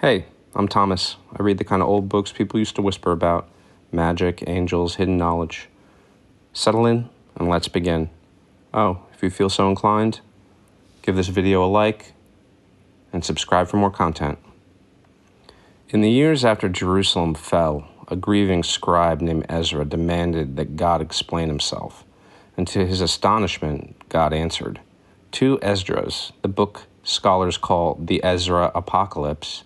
Hey, I'm Thomas. I read the kind of old books people used to whisper about. Magic, angels, hidden knowledge. Settle in and let's begin. Oh, if you feel so inclined, give this video a like and subscribe for more content. In the years after Jerusalem fell, a grieving scribe named Ezra demanded that God explain himself. And to his astonishment, God answered. Two Esdras, the book scholars call the Ezra Apocalypse,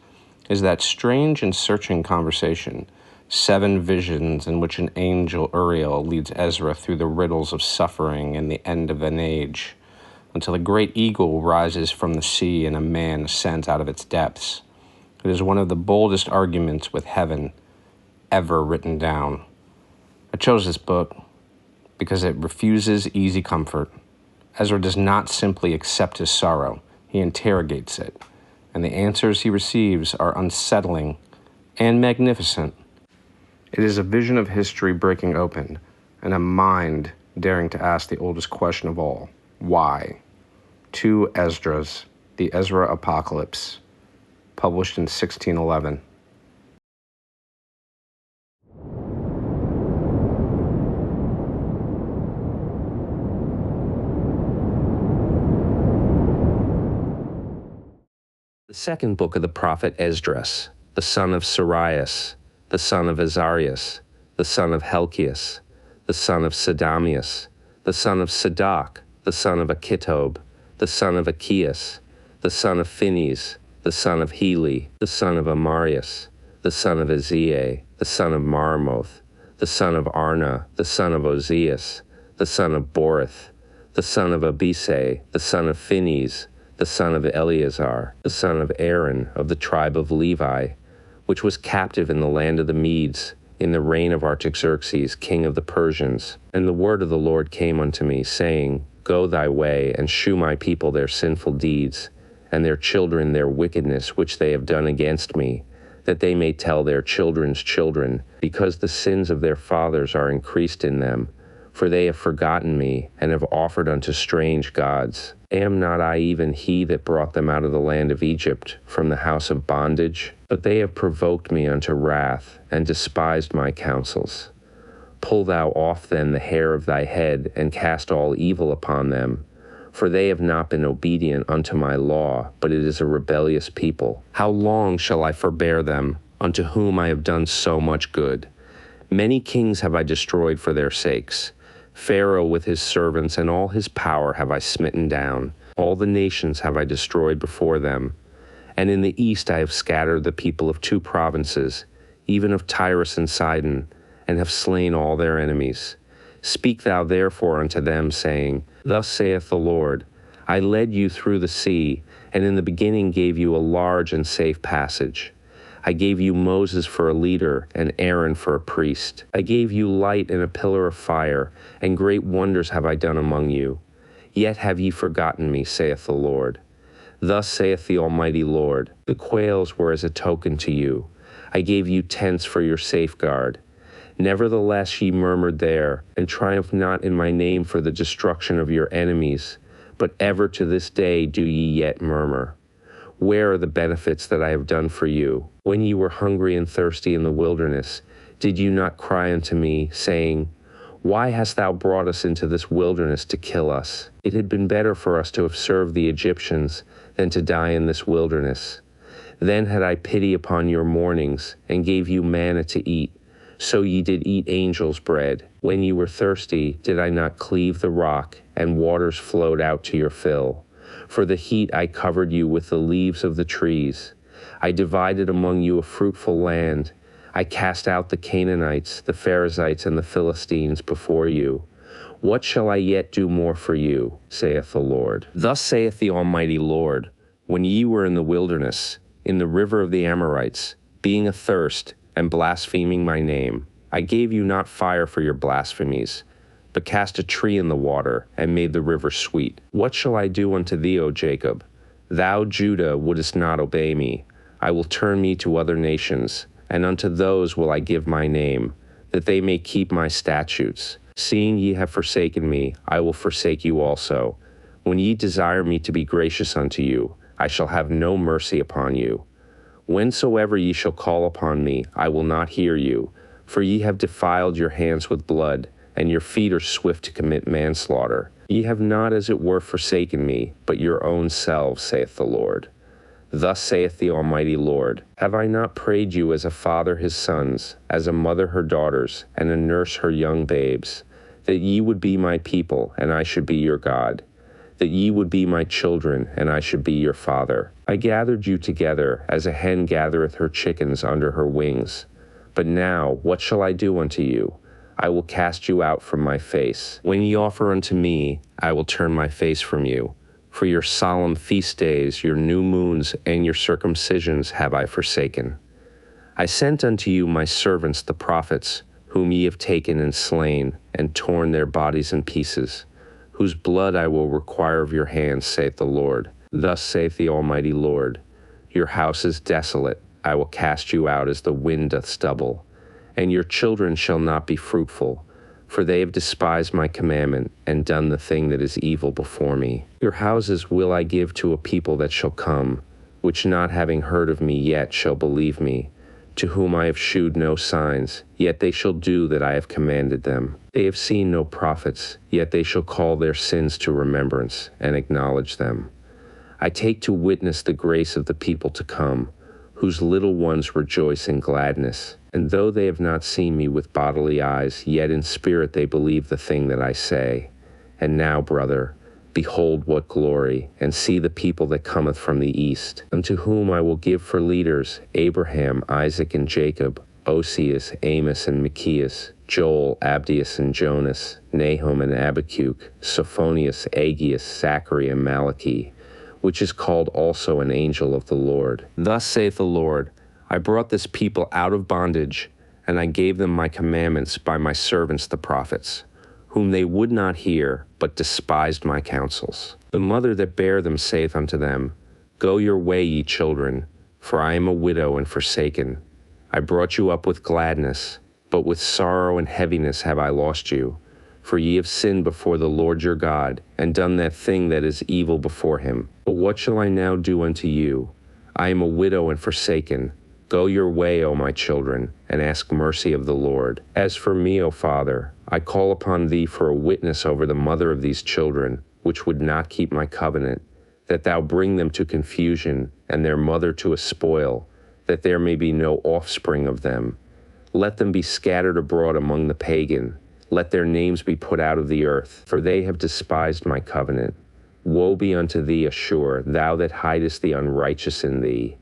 is that strange and searching conversation, 7 visions in which an angel Uriel leads Ezra through the riddles of suffering and the end of an age, until a great eagle rises from the sea and a man ascends out of its depths. It is one of the boldest arguments with heaven ever written down. I chose this book because it refuses easy comfort. Ezra does not simply accept his sorrow, he interrogates it, and the answers he receives are unsettling and magnificent. It is a vision of history breaking open, and a mind daring to ask the oldest question of all, why? Two Esdras, the Ezra Apocalypse, published in 1611. The second book of the prophet Esdras, the son of Sarias, the son of Azarias, the son of Helkias, the son of Sadamius, the son of Sadoc, the son of Achitob, the son of Achias, the son of Phinehas, the son of Heli, the son of Amarias, the son of Aziah, the son of Maramoth, the son of Arna, the son of Ozias, the son of Borith, the son of Abisai, the son of Phinehas, the son of Eleazar, the son of Aaron of the tribe of Levi, which was captive in the land of the Medes, in the reign of Artaxerxes, king of the Persians. And the word of the Lord came unto me, saying, Go thy way, and shew my people their sinful deeds, and their children their wickedness which they have done against me, that they may tell their children's children, because the sins of their fathers are increased in them. For they have forgotten me, and have offered unto strange gods. Am not I even he that brought them out of the land of Egypt, from the house of bondage? But they have provoked me unto wrath, and despised my counsels. Pull thou off then the hair of thy head, and cast all evil upon them. For they have not been obedient unto my law, but it is a rebellious people. How long shall I forbear them, unto whom I have done so much good? Many kings have I destroyed for their sakes. Pharaoh with his servants and all his power have I smitten down. All the nations have I destroyed before them. And in the east I have scattered the people of 2 provinces, even of Tyrus and Sidon, and have slain all their enemies. Speak thou therefore unto them, saying, Thus saith the Lord, I led you through the sea, and in the beginning gave you a large and safe passage. I gave you Moses for a leader, and Aaron for a priest. I gave you light and a pillar of fire, and great wonders have I done among you. Yet have ye forgotten me, saith the Lord. Thus saith the Almighty Lord, the quails were as a token to you. I gave you tents for your safeguard. Nevertheless ye murmured there, and triumphed not in my name for the destruction of your enemies, but ever to this day do ye yet murmur. Where are the benefits that I have done for you? When ye were hungry and thirsty in the wilderness, did you not cry unto me, saying, Why hast thou brought us into this wilderness to kill us? It had been better for us to have served the Egyptians than to die in this wilderness. Then had I pity upon your mournings, and gave you manna to eat. So ye did eat angels' bread. When ye were thirsty, did I not cleave the rock, and waters flowed out to your fill? For the heat I covered you with the leaves of the trees. I divided among you a fruitful land. I cast out the Canaanites, the Perizzites, and the Philistines before you. What shall I yet do more for you, saith the Lord? Thus saith the Almighty Lord, when ye were in the wilderness, in the river of the Amorites, being athirst, and blaspheming my name, I gave you not fire for your blasphemies, but cast a tree in the water, and made the river sweet. What shall I do unto thee, O Jacob? Thou, Judah, wouldest not obey me. I will turn me to other nations, and unto those will I give my name, that they may keep my statutes. Seeing ye have forsaken me, I will forsake you also. When ye desire me to be gracious unto you, I shall have no mercy upon you. Whensoever ye shall call upon me, I will not hear you, for ye have defiled your hands with blood, and your feet are swift to commit manslaughter. Ye have not as it were forsaken me, but your own selves, saith the Lord. Thus saith the Almighty Lord, have I not prayed you as a father his sons, as a mother her daughters, and a nurse her young babes, that ye would be my people, and I should be your God, that ye would be my children, and I should be your father. I gathered you together, as a hen gathereth her chickens under her wings. But now, what shall I do unto you? I will cast you out from my face. When ye offer unto me, I will turn my face from you. For your solemn feast days, your new moons, and your circumcisions have I forsaken. I sent unto you my servants the prophets, whom ye have taken and slain, and torn their bodies in pieces, whose blood I will require of your hands, saith the Lord. Thus saith the Almighty Lord, your house is desolate, I will cast you out as the wind doth stubble, and your children shall not be fruitful, for they have despised my commandment, and done the thing that is evil before me. Your houses will I give to a people that shall come, which not having heard of me yet shall believe me, to whom I have shewed no signs, yet they shall do that I have commanded them. They have seen no prophets, yet they shall call their sins to remembrance, and acknowledge them. I take to witness the grace of the people to come, whose little ones rejoice in gladness. And though they have not seen me with bodily eyes, yet in spirit they believe the thing that I say. And now, brother, behold what glory, and see the people that cometh from the east, unto whom I will give for leaders Abraham, Isaac, and Jacob, Oseas, Amos, and Michias, Joel, Abdias, and Jonas, Nahum, and Habakkuk, Sophonius, Agius, Zachary, and Malachi, which is called also an angel of the Lord. Thus saith the Lord, I brought this people out of bondage, and I gave them my commandments by my servants the prophets, whom they would not hear, but despised my counsels. The mother that bare them saith unto them, Go your way, ye children, for I am a widow and forsaken. I brought you up with gladness, but with sorrow and heaviness have I lost you. For ye have sinned before the Lord your God, and done that thing that is evil before him. But what shall I now do unto you? I am a widow and forsaken. Go your way, O my children, and ask mercy of the Lord. As for me, O Father, I call upon thee for a witness over the mother of these children, which would not keep my covenant, that thou bring them to confusion, and their mother to a spoil, that there may be no offspring of them. Let them be scattered abroad among the pagan. Let their names be put out of the earth, for they have despised my covenant. Woe be unto thee, Ashur, thou that hidest the unrighteous in thee.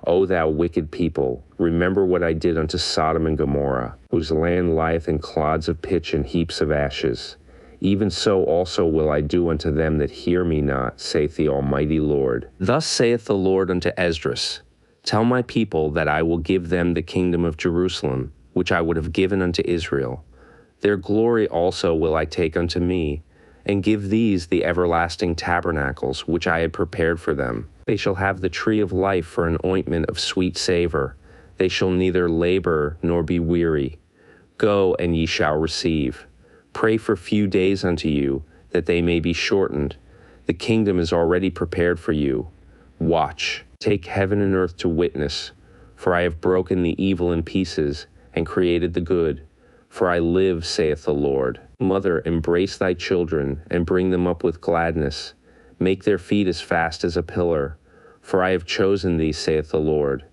O thou wicked people, remember what I did unto Sodom and Gomorrah, whose land lieth in clods of pitch and heaps of ashes. Even so also will I do unto them that hear me not, saith the Almighty Lord. Thus saith the Lord unto Esdras, Tell my people that I will give them the kingdom of Jerusalem, which I would have given unto Israel. Their glory also will I take unto me, and give these the everlasting tabernacles which I had prepared for them. They shall have the tree of life for an ointment of sweet savor. They shall neither labor nor be weary. Go, and ye shall receive. Pray for few days unto you, that they may be shortened. The kingdom is already prepared for you. Watch, take heaven and earth to witness, for I have broken the evil in pieces, and created the good. For I live, saith the Lord. Mother, embrace thy children, and bring them up with gladness. Make their feet as fast as a pillar. For I have chosen thee, saith the Lord.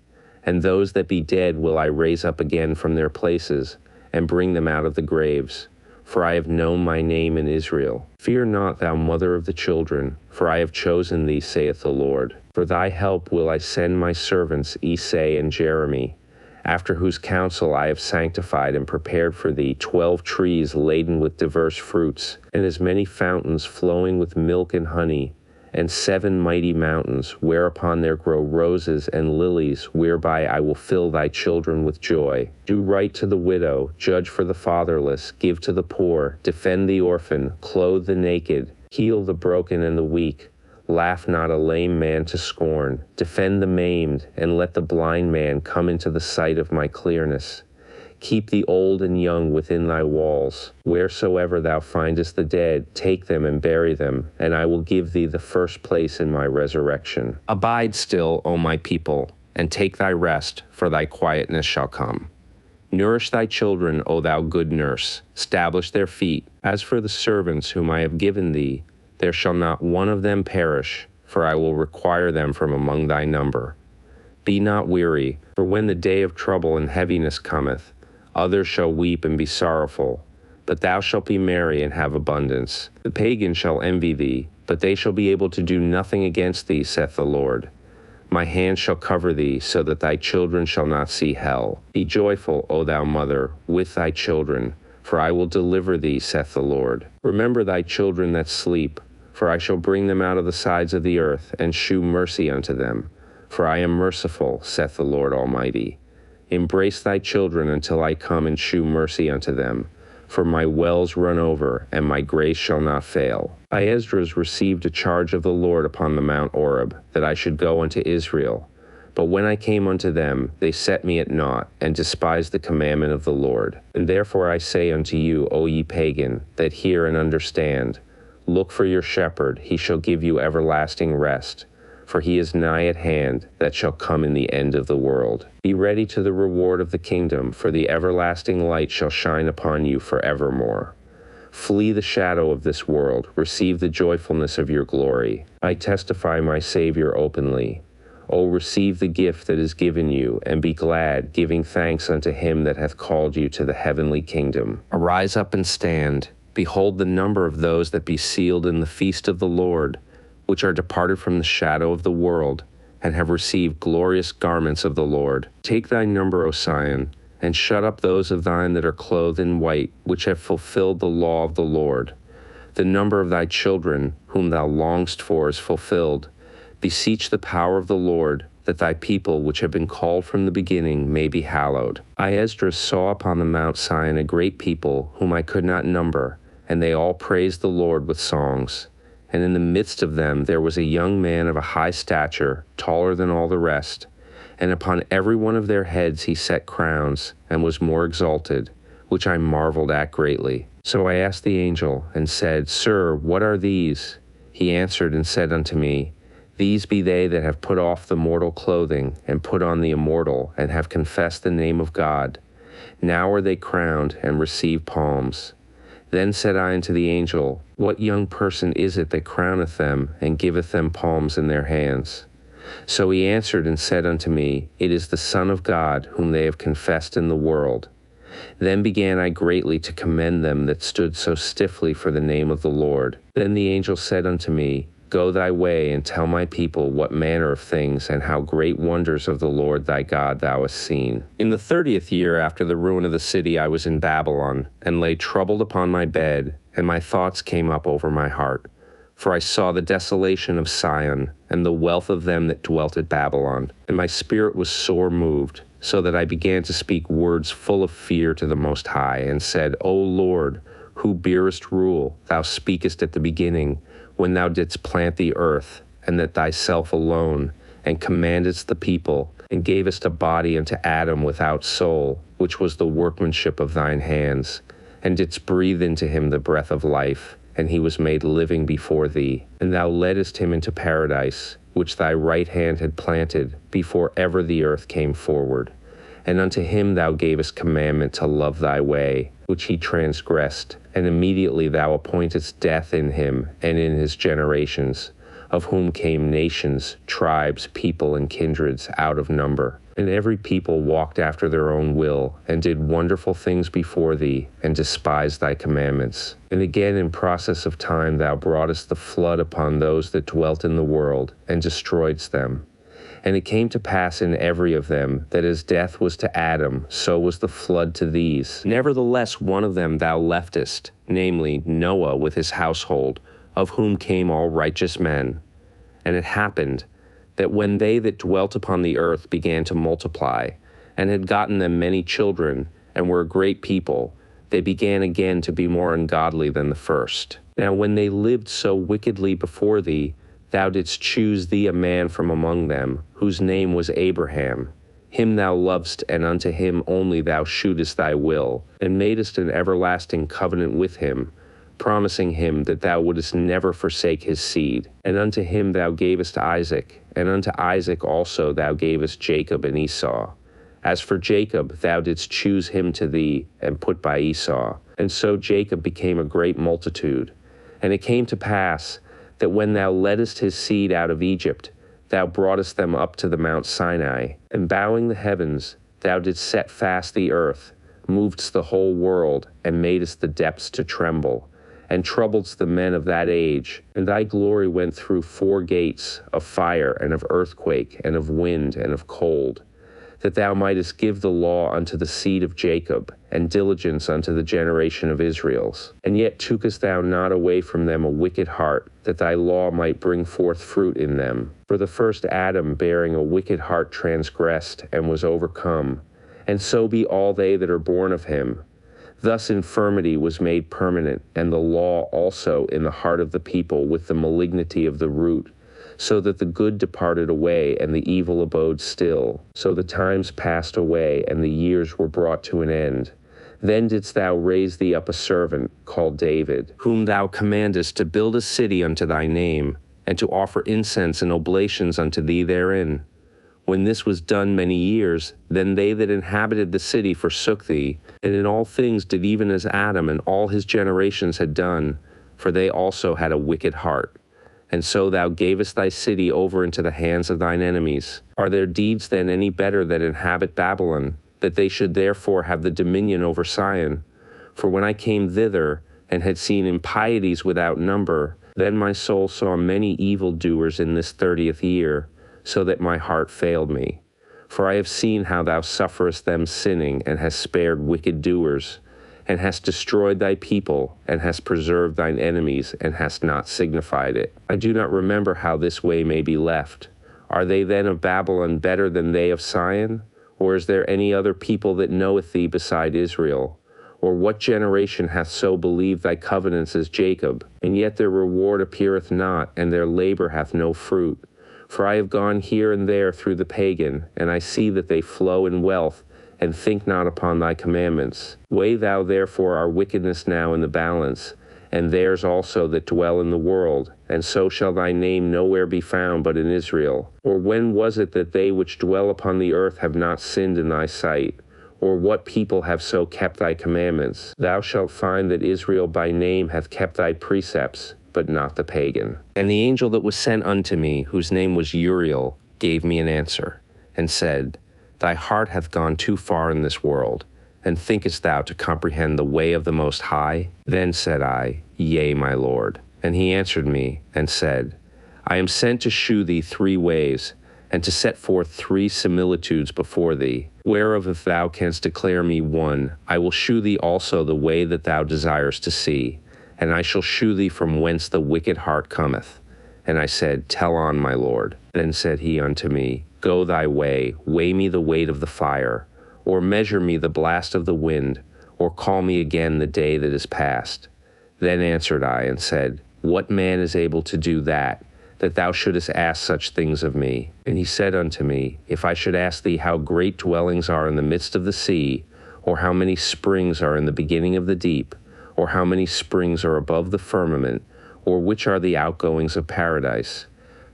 And those that be dead will I raise up again from their places, and bring them out of the graves. For I have known my name in Israel. Fear not, thou mother of the children, for I have chosen thee, saith the Lord. For thy help will I send my servants Esai and Jeremy, after whose counsel I have sanctified and prepared for thee 12 trees laden with diverse fruits, and as many fountains flowing with milk and honey, and 7 mighty mountains, whereupon there grow roses and lilies, whereby I will fill thy children with joy. Do right to the widow, judge for the fatherless, give to the poor, defend the orphan, clothe the naked, heal the broken and the weak. Laugh not a lame man to scorn. Defend the maimed, and let the blind man come into the sight of my clearness. Keep the old and young within thy walls. Wheresoever thou findest the dead, take them and bury them, and I will give thee the first place in my resurrection. Abide still, O my people, and take thy rest, for thy quietness shall come. Nourish thy children, O thou good nurse, establish their feet. As for the servants whom I have given thee, there shall not one of them perish, for I will require them from among thy number. Be not weary, for when the day of trouble and heaviness cometh, others shall weep and be sorrowful, but thou shalt be merry and have abundance. The pagans shall envy thee, but they shall be able to do nothing against thee, saith the Lord. My hand shall cover thee, so that thy children shall not see hell. Be joyful, O thou mother, with thy children, for I will deliver thee, saith the Lord. Remember thy children that sleep, for I shall bring them out of the sides of the earth, and shew mercy unto them. For I am merciful, saith the Lord Almighty. Embrace thy children until I come and shew mercy unto them. For my wells run over, and my grace shall not fail. I, Esdras, received a charge of the Lord upon the Mount Oreb, that I should go unto Israel. But when I came unto them, they set me at naught, and despised the commandment of the Lord. And therefore I say unto you, O ye pagan, that hear and understand, look for your shepherd, he shall give you everlasting rest. For he is nigh at hand, that shall come in the end of the world. Be ready to the reward of the kingdom, for the everlasting light shall shine upon you forevermore. Flee the shadow of this world, receive the joyfulness of your glory. I testify my Savior openly. O receive the gift that is given you, and be glad, giving thanks unto him that hath called you to the heavenly kingdom. Arise up and stand. Behold the number of those that be sealed in the feast of the Lord, which are departed from the shadow of the world, and have received glorious garments of the Lord. Take thy number, O Sion, and shut up those of thine that are clothed in white, which have fulfilled the law of the Lord. The number of thy children, whom thou longest for, is fulfilled. Beseech the power of the Lord, that thy people, which have been called from the beginning, may be hallowed. I, Esdras, saw upon the Mount Sion a great people, whom I could not number, and they all praised the Lord with songs. And in the midst of them there was a young man of a high stature, taller than all the rest. And upon every one of their heads he set crowns, and was more exalted, which I marveled at greatly. So I asked the angel, and said, Sir, what are these? He answered and said unto me, These be they that have put off the mortal clothing, and put on the immortal, and have confessed the name of God. Now are they crowned, and receive palms. Then said I unto the angel, What young person is it that crowneth them, and giveth them palms in their hands? So he answered and said unto me, It is the Son of God, whom they have confessed in the world. Then began I greatly to commend them that stood so stiffly for the name of the Lord. Then the angel said unto me, Go thy way, and tell my people what manner of things and how great wonders of the Lord thy God thou hast seen. In the 30th year after the ruin of the city I was in Babylon, and lay troubled upon my bed, and my thoughts came up over my heart. For I saw the desolation of Sion, and the wealth of them that dwelt at Babylon, and my spirit was sore moved, so that I began to speak words full of fear to the Most High, and said, O Lord, who bearest rule, thou speakest at the beginning, when thou didst plant the earth, and that thyself alone, and commandedst the people, and gavest a body unto Adam without soul, which was the workmanship of thine hands, and didst breathe into him the breath of life, and he was made living before thee. And thou leddest him into paradise, which thy right hand had planted, before ever the earth came forward. And unto him thou gavest commandment to love thy way, which he transgressed, and immediately thou appointedst death in him and in his generations, of whom came nations, tribes, people, and kindreds out of number. And every people walked after their own will, and did wonderful things before thee, and despised thy commandments. And again in process of time thou broughtest the flood upon those that dwelt in the world, and destroyedst them. And it came to pass in every of them, that as death was to Adam, so was the flood to these. Nevertheless one of them thou leftest, namely Noah with his household, of whom came all righteous men. And it happened, that when they that dwelt upon the earth began to multiply, and had gotten them many children, and were a great people, they began again to be more ungodly than the first. Now when they lived so wickedly before thee, thou didst choose thee a man from among them, whose name was Abraham. Him thou lovest, and unto him only thou shewedst thy will, and madest an everlasting covenant with him, promising him that thou wouldest never forsake his seed. And unto him thou gavest Isaac, and unto Isaac also thou gavest Jacob and Esau. As for Jacob, thou didst choose him to thee, and put by Esau. And so Jacob became a great multitude. And it came to pass, that when thou leddest his seed out of Egypt, thou broughtest them up to the Mount Sinai, and bowing the heavens, thou didst set fast the earth, movedst the whole world, and madest the depths to tremble, and troubledst the men of that age. And thy glory went through 4 gates of fire, and of earthquake, and of wind, and of cold, that thou mightest give the law unto the seed of Jacob, and diligence unto the generation of Israel's. And yet tookest thou not away from them a wicked heart, that thy law might bring forth fruit in them. For the first Adam bearing a wicked heart transgressed, and was overcome, and so be all they that are born of him. Thus infirmity was made permanent, and the law also in the heart of the people with the malignity of the root, so that the good departed away, and the evil abode still. So the times passed away, and the years were brought to an end. Then didst thou raise thee up a servant, called David, whom thou commandest to build a city unto thy name, and to offer incense and oblations unto thee therein. When this was done many years, then they that inhabited the city forsook thee, and in all things did even as Adam and all his generations had done, for they also had a wicked heart. And so thou gavest thy city over into the hands of thine enemies. Are their deeds then any better that inhabit Babylon, that they should therefore have the dominion over Sion? For when I came thither, and had seen impieties without number, then my soul saw many evildoers in this 30th year, so that my heart failed me. For I have seen how thou sufferest them sinning, and hast spared wicked doers, and hast destroyed thy people, and hast preserved thine enemies, and hast not signified it. I do not remember how this way may be left. Are they then of Babylon better than they of Sion? Or is there any other people that knoweth thee beside Israel? Or what generation hath so believed thy covenants as Jacob? And yet their reward appeareth not, and their labor hath no fruit. For I have gone here and there through the pagan, and I see that they flow in wealth, and think not upon thy commandments. Weigh thou therefore our wickedness now in the balance, and theirs also that dwell in the world, and so shall thy name nowhere be found but in Israel. Or when was it that they which dwell upon the earth have not sinned in thy sight? Or what people have so kept thy commandments? Thou shalt find that Israel by name hath kept thy precepts, but not the pagan. And the angel that was sent unto me, whose name was Uriel, gave me an answer, and said, Thy heart hath gone too far in this world, and thinkest thou to comprehend the way of the Most High? Then said I, Yea, my Lord. And he answered me, and said, I am sent to shew thee 3 ways, and to set forth 3 similitudes before thee, whereof if thou canst declare me one, I will shew thee also the way that thou desirest to see, and I shall shew thee from whence the wicked heart cometh. And I said, Tell on, my Lord. Then said he unto me, Go thy way, weigh me the weight of the fire, or measure me the blast of the wind, or call me again the day that is past. Then answered I, and said, What man is able to do that, that thou shouldest ask such things of me? And he said unto me, If I should ask thee how great dwellings are in the midst of the sea, or how many springs are in the beginning of the deep, or how many springs are above the firmament, or which are the outgoings of paradise,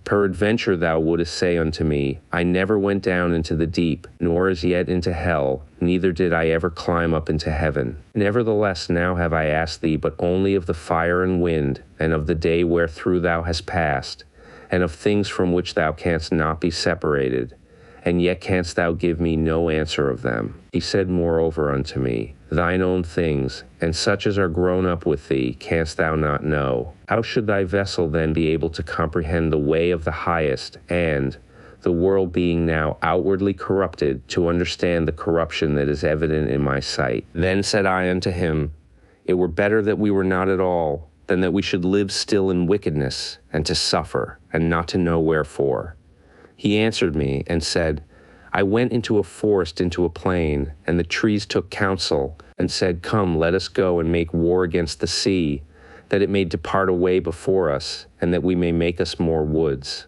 peradventure thou wouldest say unto me, I never went down into the deep, nor as yet into hell, neither did I ever climb up into heaven. Nevertheless now have I asked thee but only of the fire and wind, and of the day wherethrough thou hast passed, and of things from which thou canst not be separated, and yet canst thou give me no answer of them. He said moreover unto me, Thine own things, and such as are grown up with thee, canst thou not know. How should thy vessel then be able to comprehend the way of the highest, and, the world being now outwardly corrupted, to understand the corruption that is evident in my sight? Then said I unto him, It were better that we were not at all, than that we should live still in wickedness, and to suffer, and not to know wherefore. He answered me, and said, I went into a forest into a plain, and the trees took counsel, and said, Come, let us go and make war against the sea, that it may depart away before us, and that we may make us more woods.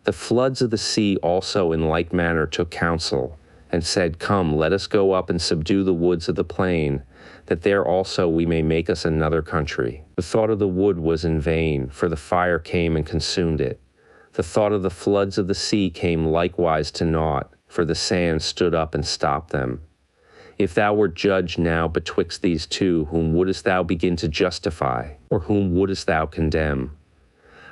The floods of the sea also in like manner took counsel, and said, Come, let us go up and subdue the woods of the plain, that there also we may make us another country. The thought of the wood was in vain, for the fire came and consumed it. The thought of the floods of the sea came likewise to naught, for the sand stood up and stopped them. If thou wert judged now betwixt these two, whom wouldest thou begin to justify, or whom wouldest thou condemn?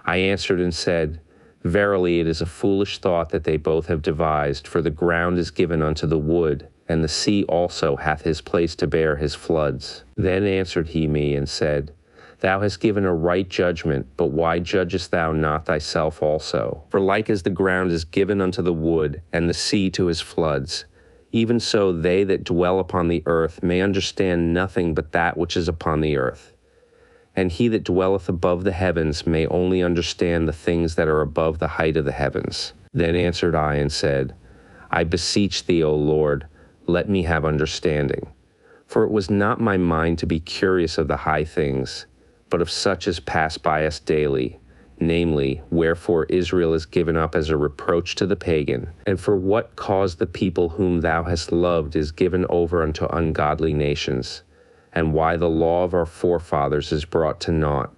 I answered and said, Verily it is a foolish thought that they both have devised, for the ground is given unto the wood, and the sea also hath his place to bear his floods. Then answered he me and said, Thou hast given a right judgment, but why judgest thou not thyself also? For like as the ground is given unto the wood, and the sea to his floods, even so they that dwell upon the earth may understand nothing but that which is upon the earth. And he that dwelleth above the heavens may only understand the things that are above the height of the heavens. Then answered I and said, I beseech thee, O Lord, let me have understanding. For it was not my mind to be curious of the high things, but of such as pass by us daily, namely, wherefore Israel is given up as a reproach to the pagan, and for what cause the people whom thou hast loved is given over unto ungodly nations, and why the law of our forefathers is brought to naught,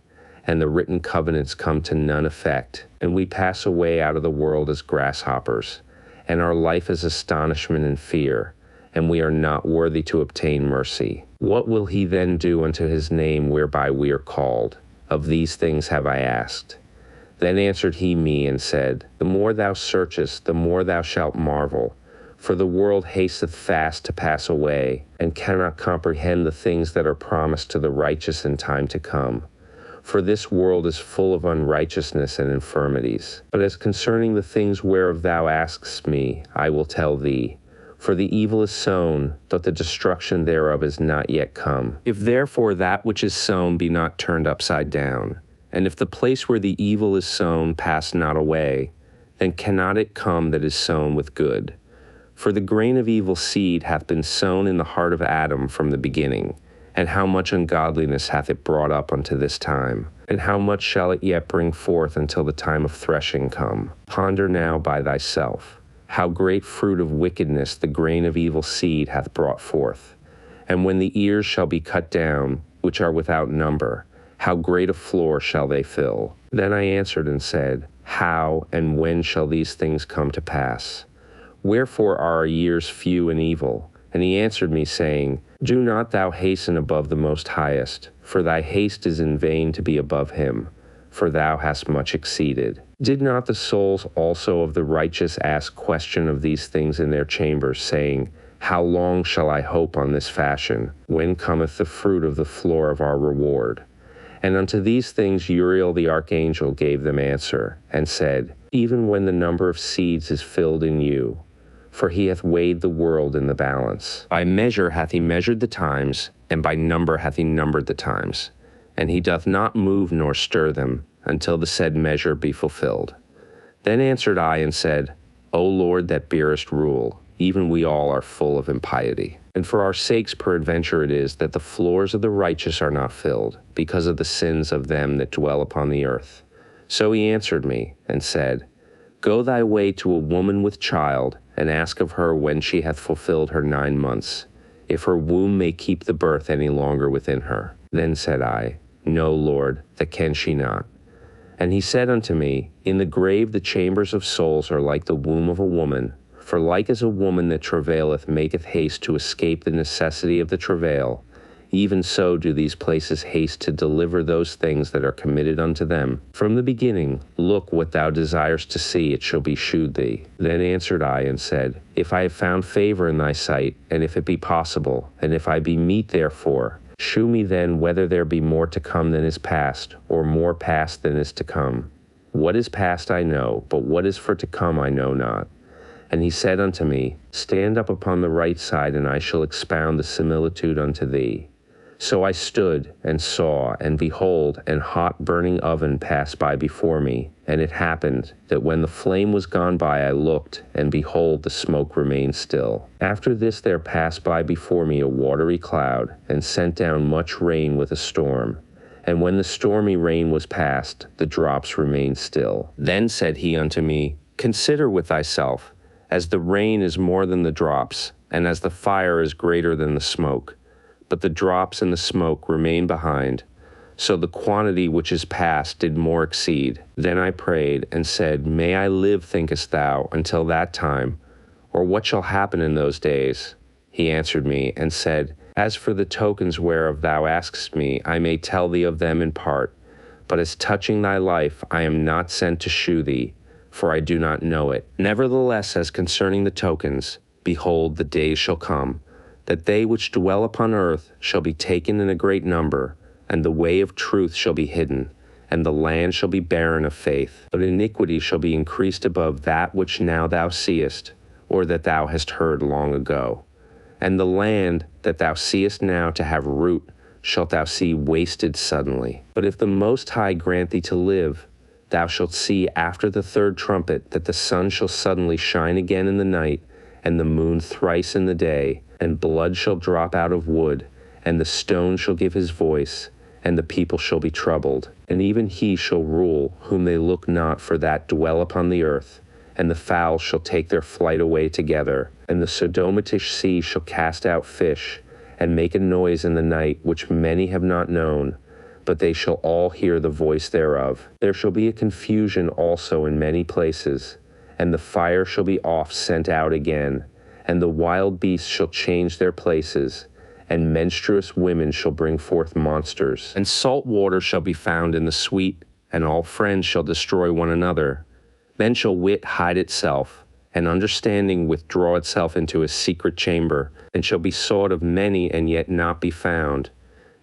and the written covenants come to none effect, and we pass away out of the world as grasshoppers, and our life is astonishment and fear, and we are not worthy to obtain mercy. What will he then do unto his name whereby we are called? Of these things have I asked. Then answered he me and said, The more thou searchest, the more thou shalt marvel. For the world hasteth fast to pass away, and cannot comprehend the things that are promised to the righteous in time to come. For this world is full of unrighteousness and infirmities. But as concerning the things whereof thou askest me, I will tell thee. For the evil is sown, but the destruction thereof is not yet come. If therefore that which is sown be not turned upside down, and if the place where the evil is sown pass not away, then cannot it come that is sown with good. For the grain of evil seed hath been sown in the heart of Adam from the beginning, and how much ungodliness hath it brought up unto this time, and how much shall it yet bring forth until the time of threshing come? Ponder now by thyself, how great fruit of wickedness the grain of evil seed hath brought forth. And when the ears shall be cut down, which are without number, how great a floor shall they fill? Then I answered and said, How and when shall these things come to pass? Wherefore are our years few and evil? And he answered me, saying, Do not thou hasten above the Most Highest, for thy haste is in vain to be above him, for thou hast much exceeded. Did not the souls also of the righteous ask question of these things in their chambers, saying, How long shall I hope on this fashion? When cometh the fruit of the floor of our reward? And unto these things Uriel the Archangel gave them answer, and said, Even when the number of seeds is filled in you, for he hath weighed the world in the balance. By measure hath he measured the times, and by number hath he numbered the times. And he doth not move nor stir them, until the said measure be fulfilled. Then answered I and said, O Lord that bearest rule, even we all are full of impiety. And for our sakes peradventure it is that the floors of the righteous are not filled, because of the sins of them that dwell upon the earth. So he answered me, and said, Go thy way to a woman with child, and ask of her when she hath fulfilled her 9 months, if her womb may keep the birth any longer within her. Then said I, No, Lord, that can she not. And he said unto me, In the grave the chambers of souls are like the womb of a woman, for like as a woman that travaileth maketh haste to escape the necessity of the travail, even so do these places haste to deliver those things that are committed unto them. From the beginning, look what thou desirest to see, it shall be shewed thee. Then answered I and said, If I have found favor in thy sight, and if it be possible, and if I be meet therefore, shew me then whether there be more to come than is past, or more past than is to come. What is past I know, but what is for to come I know not. And he said unto me, Stand up upon the right side, and I shall expound the similitude unto thee. So I stood, and saw, and behold, an hot burning oven passed by before me. And it happened, that when the flame was gone by, I looked, and behold, the smoke remained still. After this there passed by before me a watery cloud, and sent down much rain with a storm. And when the stormy rain was past, the drops remained still. Then said he unto me, Consider with thyself, As the rain is more than the drops, and as the fire is greater than the smoke. But the drops and the smoke remain behind. So the quantity which is past did more exceed. Then I prayed and said, May I live, thinkest thou, until that time? Or what shall happen in those days? He answered me and said, As for the tokens whereof thou askest me, I may tell thee of them in part. But as touching thy life, I am not sent to shew thee, for I do not know it. Nevertheless, as concerning the tokens, behold, the days shall come, that they which dwell upon earth shall be taken in a great number, and the way of truth shall be hidden, and the land shall be barren of faith. But iniquity shall be increased above that which now thou seest, or that thou hast heard long ago. And the land that thou seest now to have root shalt thou see wasted suddenly. But if the Most High grant thee to live, thou shalt see after the third trumpet that the sun shall suddenly shine again in the night, and the moon thrice in the day, and blood shall drop out of wood, and the stone shall give his voice, and the people shall be troubled. And even he shall rule, whom they look not for that dwell upon the earth, and the fowls shall take their flight away together, and the Sodomitish sea shall cast out fish, and make a noise in the night which many have not known, but they shall all hear the voice thereof. There shall be a confusion also in many places, and the fire shall be oft sent out again, and the wild beasts shall change their places, and menstruous women shall bring forth monsters. And salt water shall be found in the sweet, and all friends shall destroy one another. Then shall wit hide itself, and understanding withdraw itself into a secret chamber, and shall be sought of many and yet not be found.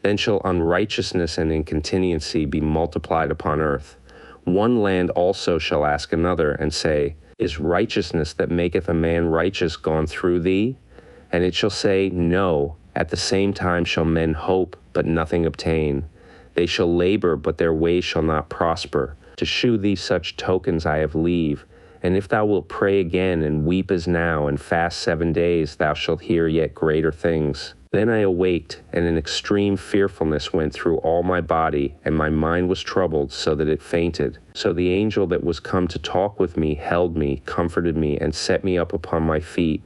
Then shall unrighteousness and incontinency be multiplied upon earth. One land also shall ask another, and say, Is righteousness that maketh a man righteous gone through thee? And it shall say, No. At the same time shall men hope, but nothing obtain. They shall labor, but their ways shall not prosper. To shew thee such tokens I have leave. And if thou wilt pray again, and weep as now, and fast 7 days, thou shalt hear yet greater things. Then I awaked, and an extreme fearfulness went through all my body, and my mind was troubled, so that it fainted. So the angel that was come to talk with me held me, comforted me, and set me up upon my feet.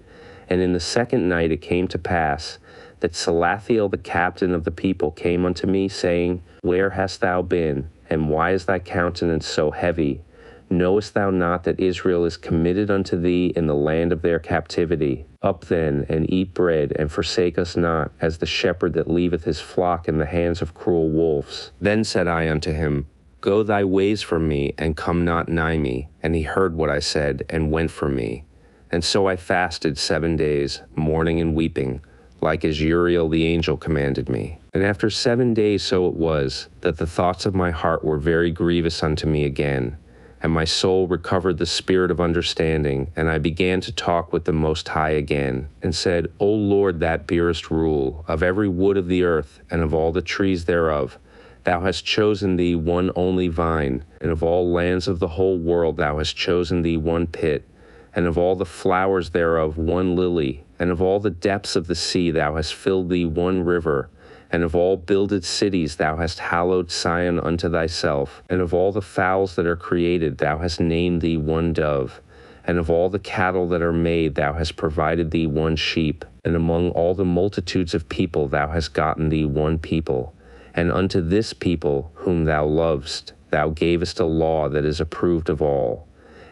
And in the second night it came to pass, that Salathiel the captain of the people came unto me, saying, Where hast thou been, and why is thy countenance so heavy? Knowest thou not that Israel is committed unto thee in the land of their captivity? Up then, and eat bread, and forsake us not, as the shepherd that leaveth his flock in the hands of cruel wolves. Then said I unto him, Go thy ways from me, and come not nigh me. And he heard what I said, and went from me. And so I fasted 7 days, mourning and weeping, like as Uriel the angel commanded me. And after 7 days so it was, that the thoughts of my heart were very grievous unto me again, and my soul recovered the spirit of understanding, and I began to talk with the Most High again, and said, O Lord, that bearest rule, of every wood of the earth, and of all the trees thereof, thou hast chosen thee one only vine, and of all lands of the whole world thou hast chosen thee one pit, and of all the flowers thereof one lily, and of all the depths of the sea thou hast filled thee one river, and of all builded cities thou hast hallowed Sion unto thyself, and of all the fowls that are created thou hast named thee one dove, and of all the cattle that are made thou hast provided thee one sheep, and among all the multitudes of people thou hast gotten thee one people, and unto this people whom thou lovest thou gavest a law that is approved of all.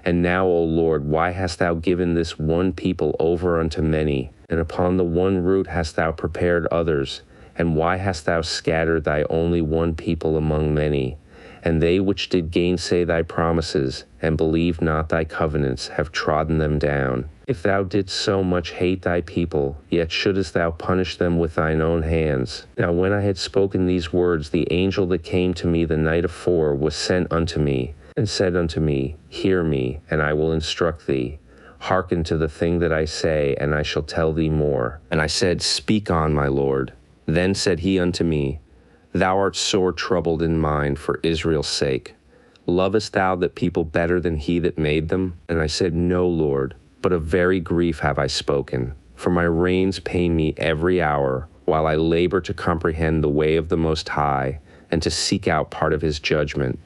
And now, O Lord, why hast thou given this one people over unto many, and upon the one root hast thou prepared others? And why hast thou scattered thy only one people among many? And they which did gainsay thy promises, and believe not thy covenants, have trodden them down. If thou didst so much hate thy people, yet shouldest thou punish them with thine own hands. Now when I had spoken these words, the angel that came to me the night afore was sent unto me, and said unto me, Hear me, and I will instruct thee. Hearken to the thing that I say, and I shall tell thee more. And I said, Speak on, my Lord. Then said he unto me, Thou art sore troubled in mind for Israel's sake. Lovest thou that people better than he that made them? And I said, No, Lord, but of very grief have I spoken. For my reins pain me every hour, while I labor to comprehend the way of the Most High, and to seek out part of his judgment.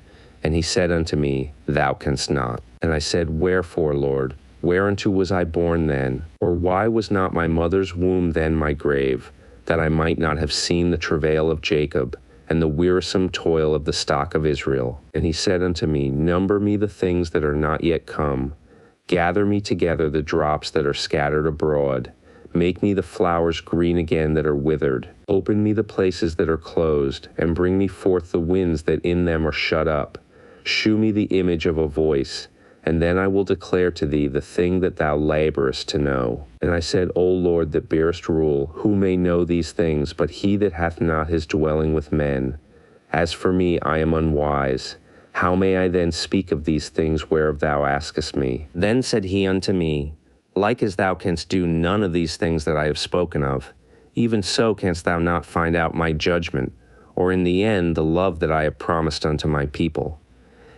And he said unto me, Thou canst not. And I said, Wherefore, Lord? Whereunto was I born then? Or why was not my mother's womb then my grave, that I might not have seen the travail of Jacob, and the wearisome toil of the stock of Israel? And he said unto me, Number me the things that are not yet come. Gather me together the drops that are scattered abroad. Make me the flowers green again that are withered. Open me the places that are closed, and bring me forth the winds that in them are shut up. Shew me the image of a voice, and then I will declare to thee the thing that thou laborest to know. And I said, O Lord, that bearest rule, who may know these things, but he that hath not his dwelling with men? As for me, I am unwise. How may I then speak of these things whereof thou askest me? Then said he unto me, Like as thou canst do none of these things that I have spoken of, even so canst thou not find out my judgment, or in the end the love that I have promised unto my people.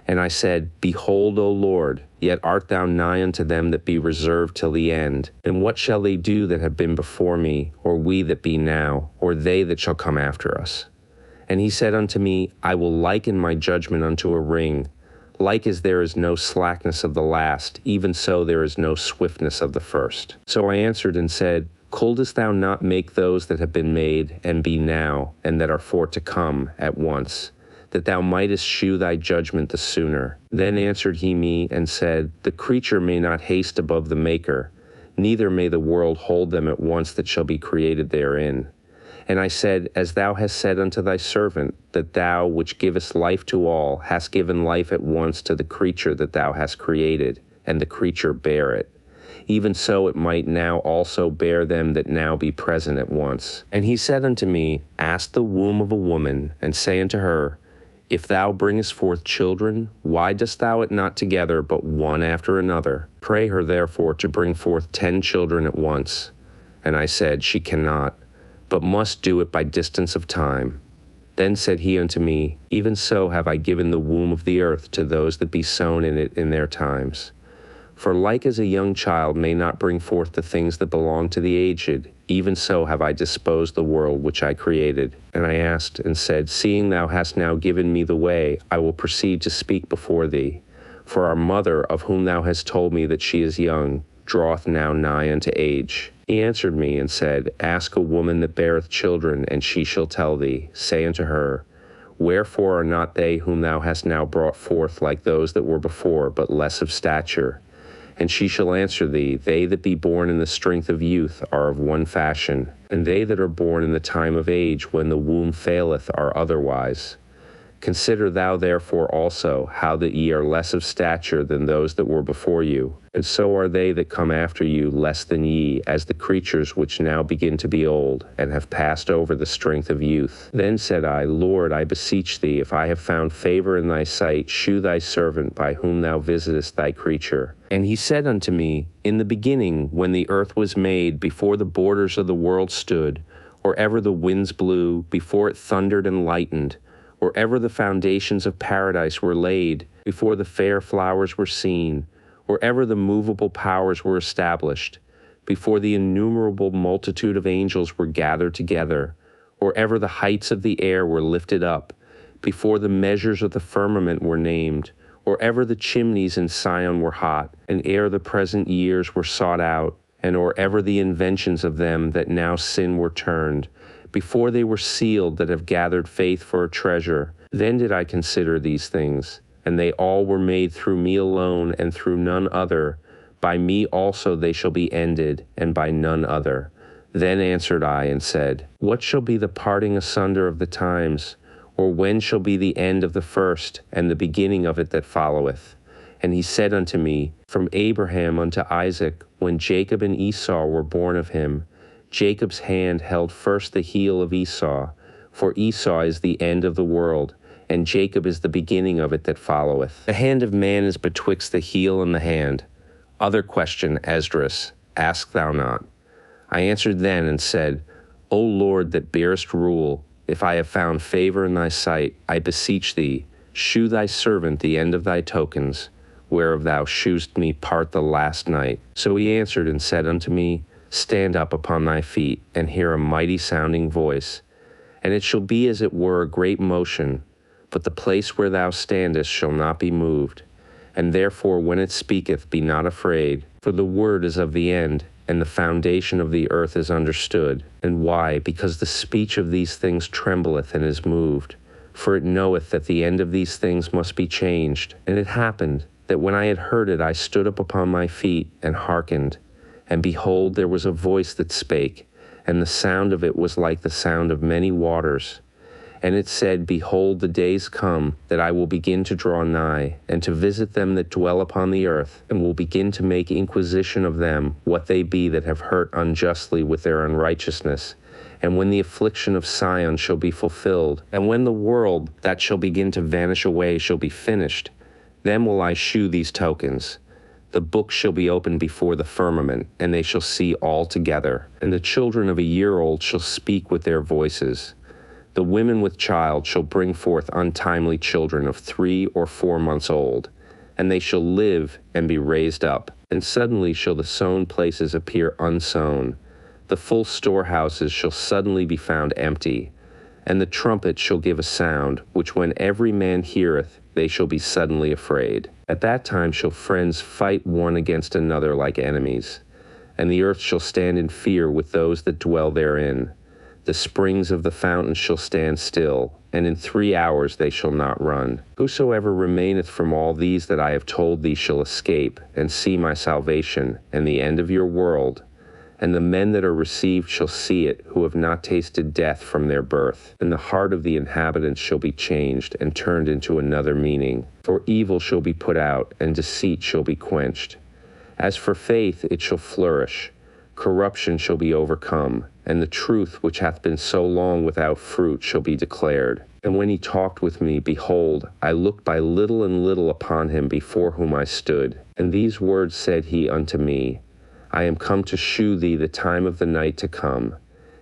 And I said, Behold, O Lord, yet art thou nigh unto them that be reserved till the end. And what shall they do that have been before me, or we that be now, or they that shall come after us? And he said unto me, I will liken my judgment unto a ring. Like as there is no slackness of the last, even so there is no swiftness of the first. So I answered and said, Couldest thou not make those that have been made, and be now, and that are for to come, at once, that thou mightest shew thy judgment the sooner? Then answered he me, and said, The creature may not haste above the Maker, neither may the world hold them at once that shall be created therein. And I said, As thou hast said unto thy servant, that thou, which givest life to all, hast given life at once to the creature that thou hast created, and the creature bare it. Even so it might now also bear them that now be present at once. And he said unto me, Ask the womb of a woman, and say unto her, If thou bringest forth children, why dost thou it not together, but one after another? Pray her therefore to bring forth 10 children at once. And I said, She cannot, but must do it by distance of time. Then said he unto me, Even so have I given the womb of the earth to those that be sown in it in their times. For like as a young child may not bring forth the things that belong to the aged, even so have I disposed the world which I created. And I asked and said, Seeing thou hast now given me the way, I will proceed to speak before thee. For our mother, of whom thou hast told me that she is young, draweth now nigh unto age. He answered me and said, Ask a woman that beareth children, and she shall tell thee. Say unto her, Wherefore are not they whom thou hast now brought forth like those that were before, but less of stature? And she shall answer thee, They that be born in the strength of youth are of one fashion, and they that are born in the time of age, when the womb faileth, are otherwise. Consider thou therefore also how that ye are less of stature than those that were before you, and so are they that come after you less than ye, as the creatures which now begin to be old, and have passed over the strength of youth. Then said I, Lord, I beseech thee, if I have found favor in thy sight, shew thy servant by whom thou visitest thy creature. And he said unto me, In the beginning, when the earth was made, before the borders of the world stood, or ever the winds blew, before it thundered and lightened, or ever the foundations of paradise were laid, before the fair flowers were seen, or ever the movable powers were established, before the innumerable multitude of angels were gathered together, or ever the heights of the air were lifted up, before the measures of the firmament were named, or ever the chimneys in Sion were hot, and ere the present years were sought out, and or ever the inventions of them that now sin were turned, before they were sealed that have gathered faith for a treasure. Then did I consider these things, and they all were made through me alone, and through none other. By me also they shall be ended, and by none other. Then answered I and said, What shall be the parting asunder of the times? Or when shall be the end of the first, and the beginning of it that followeth? And he said unto me, From Abraham unto Isaac, when Jacob and Esau were born of him, Jacob's hand held first the heel of Esau, for Esau is the end of the world, and Jacob is the beginning of it that followeth. The hand of man is betwixt the heel and the hand. Other question, Esdras, ask thou not. I answered then and said, O Lord that bearest rule, if I have found favor in thy sight, I beseech thee, shew thy servant the end of thy tokens, whereof thou shewest me part the last night. So he answered and said unto me, Stand up upon thy feet, and hear a mighty sounding voice. And it shall be as it were a great motion, but the place where thou standest shall not be moved. And therefore when it speaketh, be not afraid, for the word is of the end, and the foundation of the earth is understood. And why? Because the speech of these things trembleth and is moved. For it knoweth that the end of these things must be changed. And it happened, that when I had heard it, I stood up upon my feet, and hearkened. And behold, there was a voice that spake, and the sound of it was like the sound of many waters. And it said, Behold, the days come, that I will begin to draw nigh, and to visit them that dwell upon the earth, and will begin to make inquisition of them, what they be that have hurt unjustly with their unrighteousness. And when the affliction of Sion shall be fulfilled, and when the world that shall begin to vanish away shall be finished, then will I shew these tokens. The book shall be opened before the firmament, and they shall see all together. And the children of a year old shall speak with their voices. The women with child shall bring forth untimely children of 3 or 4 months old, and they shall live and be raised up. And suddenly shall the sown places appear unsown. The full storehouses shall suddenly be found empty. And the trumpet shall give a sound, which when every man heareth, they shall be suddenly afraid. At that time shall friends fight one against another like enemies. And the earth shall stand in fear with those that dwell therein. The springs of the fountains shall stand still, and in 3 hours they shall not run. Whosoever remaineth from all these that I have told thee shall escape, and see my salvation, and the end of your world. And the men that are received shall see it, who have not tasted death from their birth. And the heart of the inhabitants shall be changed, and turned into another meaning. For evil shall be put out, and deceit shall be quenched. As for faith, it shall flourish. Corruption shall be overcome, and the truth which hath been so long without fruit shall be declared. And when he talked with me, behold, I looked by little and little upon him before whom I stood. And these words said he unto me, I am come to shew thee the time of the night to come.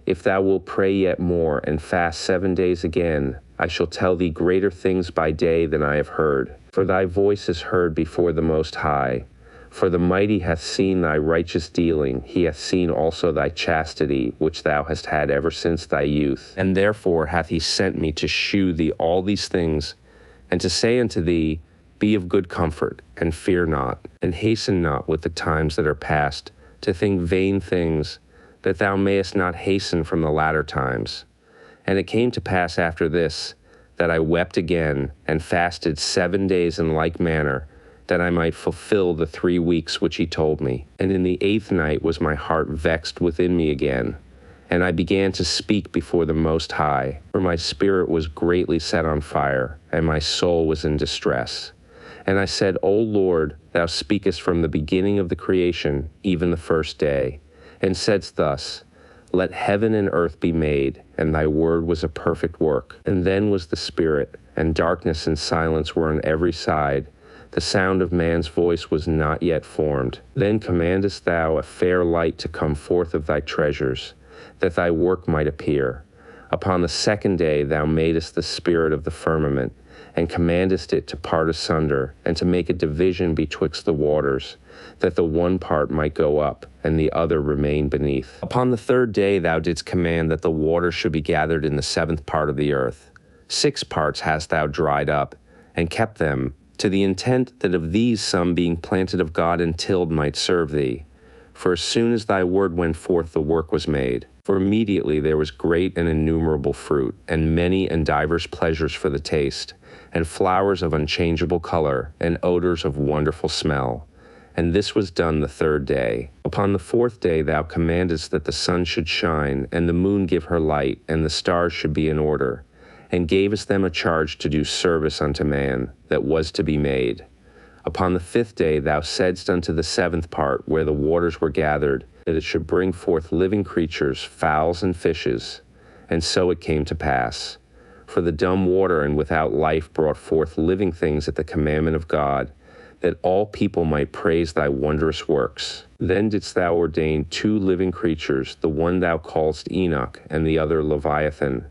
If thou wilt pray yet more, and fast 7 days again, I shall tell thee greater things by day than I have heard. For thy voice is heard before the Most High. For the Mighty hath seen thy righteous dealing, he hath seen also thy chastity, which thou hast had ever since thy youth. And therefore hath he sent me to shew thee all these things, and to say unto thee, Be of good comfort, and fear not, and hasten not with the times that are past, to think vain things, that thou mayest not hasten from the latter times. And it came to pass after this, that I wept again, and fasted 7 days in like manner, that I might fulfill the 3 weeks which he told me. And in the 8th night was my heart vexed within me again, and I began to speak before the Most High, for my spirit was greatly set on fire, and my soul was in distress. And I said, O Lord, thou speakest from the beginning of the creation, even the first day, and saidst thus, Let heaven and earth be made, and thy word was a perfect work. And then was the Spirit, and darkness and silence were on every side. The sound of man's voice was not yet formed. Then commandest thou a fair light to come forth of thy treasures, that thy work might appear. Upon the 2nd day thou madest the spirit of the firmament, and commandest it to part asunder, and to make a division betwixt the waters, that the one part might go up, and the other remain beneath. Upon the 3rd day thou didst command that the waters should be gathered in the 7th part of the earth. 6 parts hast thou dried up, and kept them, to the intent that of these some being planted of God and tilled might serve thee. For as soon as thy word went forth, the work was made. For immediately there was great and innumerable fruit, and many and divers pleasures for the taste, and flowers of unchangeable color, and odors of wonderful smell. And this was done the 3rd day. Upon the 4th day thou commandest that the sun should shine, and the moon give her light, and the stars should be in order, and gavest them a charge to do service unto man, that was to be made. Upon the 5th day thou saidst unto the 7th part, where the waters were gathered, that it should bring forth living creatures, fowls and fishes. And so it came to pass. For the dumb water and without life brought forth living things at the commandment of God, that all people might praise thy wondrous works. Then didst thou ordain 2 living creatures, the one thou callest Enoch, and the other Leviathan,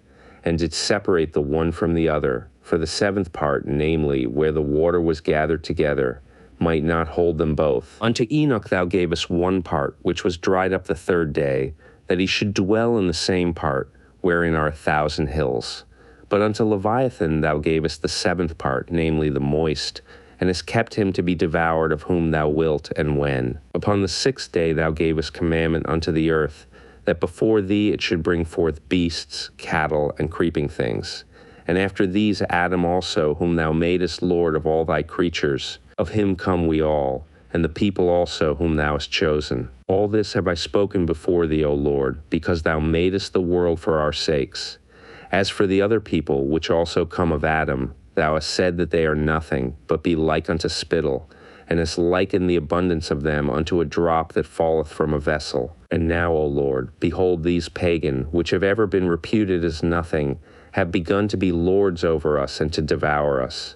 and didst separate the one from the other, for the 7th part, namely, where the water was gathered together, might not hold them both. Unto Enoch thou gavest 1 part, which was dried up the 3rd day, that he should dwell in the same part, wherein are 1,000 hills. But unto Leviathan thou gavest the 7th part, namely the moist, and hast kept him to be devoured of whom thou wilt and when. Upon the 6th day thou gavest commandment unto the earth, that before thee it should bring forth beasts, cattle, and creeping things. And after these Adam also, whom thou madest Lord of all thy creatures. Of him come we all, and the people also whom thou hast chosen. All this have I spoken before thee, O Lord, because thou madest the world for our sakes. As for the other people, which also come of Adam, thou hast said that they are nothing, but be like unto spittle, and hast likened the abundance of them unto a drop that falleth from a vessel. And now, O Lord, behold, these pagan, which have ever been reputed as nothing, have begun to be lords over us and to devour us.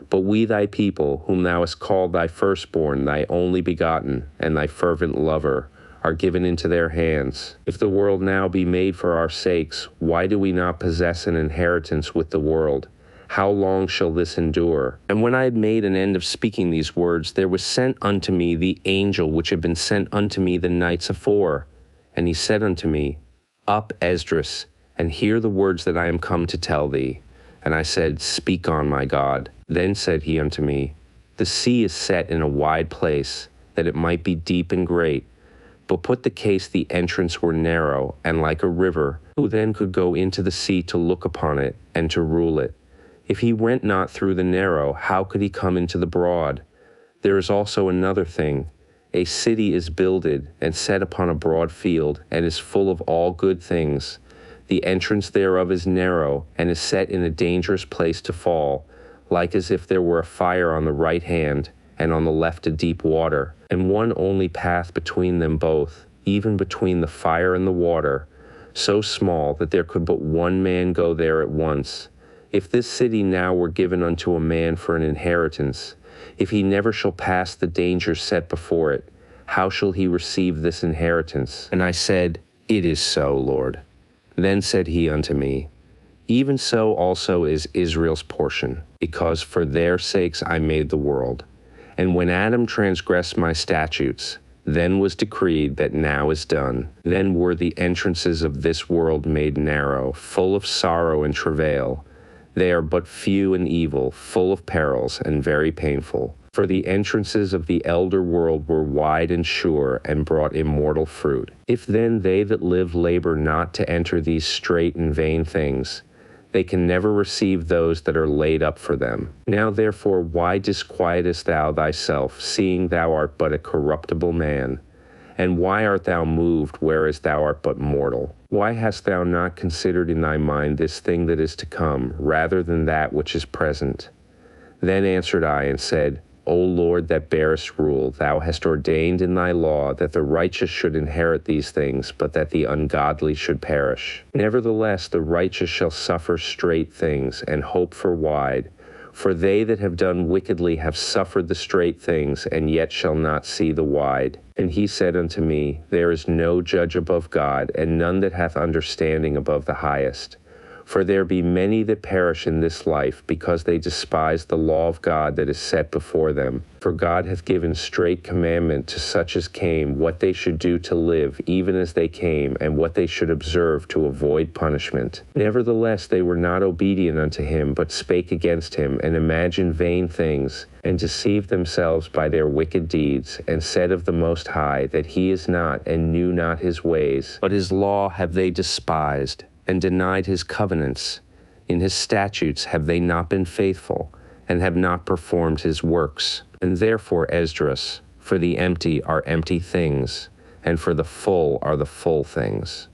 But we thy people, whom thou hast called thy firstborn, thy only begotten, and thy fervent lover, are given into their hands. If the world now be made for our sakes, why do we not possess an inheritance with the world? How long shall this endure? And when I had made an end of speaking these words, there was sent unto me the angel which had been sent unto me the nights afore. And he said unto me, Up, Esdras, and hear the words that I am come to tell thee. And I said, Speak on, my God. Then said he unto me, The sea is set in a wide place, that it might be deep and great. But put the case the entrance were narrow, and like a river, who then could go into the sea to look upon it, and to rule it? If he went not through the narrow, how could he come into the broad? There is also another thing. A city is builded, and set upon a broad field, and is full of all good things. The entrance thereof is narrow, and is set in a dangerous place to fall, like as if there were a fire on the right hand, and on the left a deep water, and one only path between them both, even between the fire and the water, so small that there could but one man go there at once. If this city now were given unto a man for an inheritance, if he never shall pass the danger set before it, how shall he receive this inheritance? And I said, It is so, Lord. Then said he unto me, Even so also is Israel's portion, because for their sakes I made the world. And when Adam transgressed my statutes, then was decreed that now is done. Then were the entrances of this world made narrow, full of sorrow and travail. They are but few and evil, full of perils, and very painful. For the entrances of the elder world were wide and sure, and brought immortal fruit. If then they that live labor not to enter these strait and vain things, they can never receive those that are laid up for them. Now therefore why disquietest thou thyself, seeing thou art but a corruptible man? And why art thou moved, whereas thou art but mortal? Why hast thou not considered in thy mind this thing that is to come, rather than that which is present? Then answered I and said, O Lord that bearest rule, thou hast ordained in thy law that the righteous should inherit these things, but that the ungodly should perish. Nevertheless, the righteous shall suffer strait things, and hope for wide. For they that have done wickedly have suffered the strait things, and yet shall not see the wide. And he said unto me, There is no judge above God, and none that hath understanding above the highest. For there be many that perish in this life, because they despise the law of God that is set before them. For God hath given straight commandment to such as came, what they should do to live, even as they came, and what they should observe to avoid punishment. Nevertheless they were not obedient unto him, but spake against him, and imagined vain things, and deceived themselves by their wicked deeds, and said of the Most High that he is not, and knew not his ways. But his law have they despised, and denied his covenants. In his statutes have they not been faithful, and have not performed his works. And therefore, Esdras, for the empty are empty things, and for the full are the full things.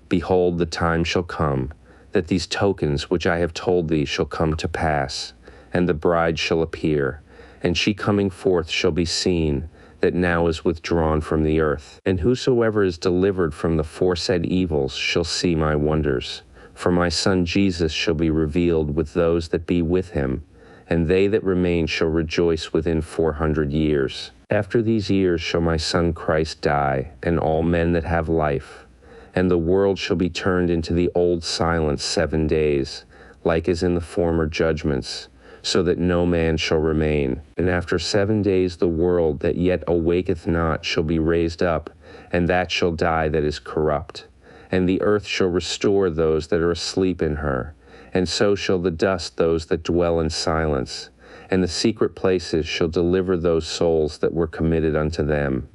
Behold, the time shall come, that these tokens which I have told thee shall come to pass, and the bride shall appear, and she coming forth shall be seen, that now is withdrawn from the earth. And whosoever is delivered from the foresaid evils shall see my wonders. For my son Jesus shall be revealed with those that be with him, and they that remain shall rejoice within 400 years. After these years shall my son Christ die, and all men that have life. And the world shall be turned into the old silence 7 days, like as in the former judgments, so that no man shall remain. And after 7 days the world that yet awaketh not shall be raised up, and that shall die that is corrupt. And the earth shall restore those that are asleep in her, and so shall the dust those that dwell in silence. and the secret places shall deliver those souls that were committed unto them.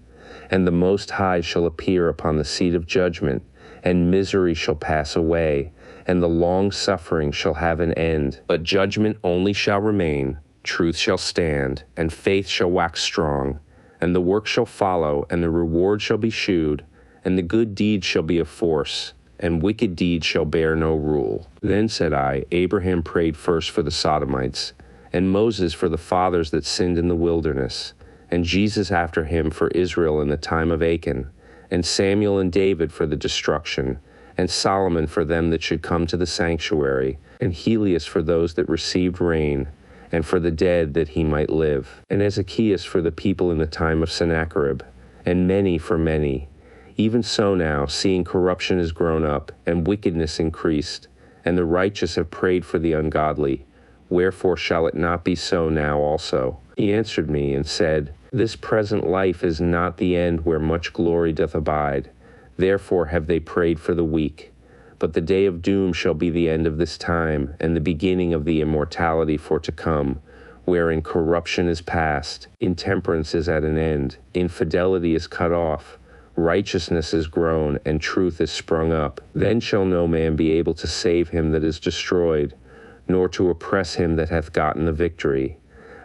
And the Most High shall appear upon the seat of judgment, and misery shall pass away, and the long suffering shall have an end. But judgment only shall remain, truth shall stand, and faith shall wax strong, and the work shall follow, and the reward shall be shewed, and the good deed shall be of force, and wicked deeds shall bear no rule. Then said I, Abraham prayed first for the Sodomites, and Moses for the fathers that sinned in the wilderness, and Jesus after him for Israel in the time of Achan, and Samuel and David for the destruction, and Solomon for them that should come to the sanctuary, and Helius for those that received rain, and for the dead that he might live, and Ezekias for the people in the time of Sennacherib, and many for many. Even so now, seeing corruption is grown up, and wickedness increased, and the righteous have prayed for the ungodly, wherefore shall it not be so now also? He answered me and said, This present life is not the end where much glory doth abide. Therefore have they prayed for the weak. But the day of doom shall be the end of this time, and the beginning of the immortality for to come, wherein corruption is past, intemperance is at an end, infidelity is cut off, righteousness is grown, and truth is sprung up. Then shall no man be able to save him that is destroyed, nor to oppress him that hath gotten the victory.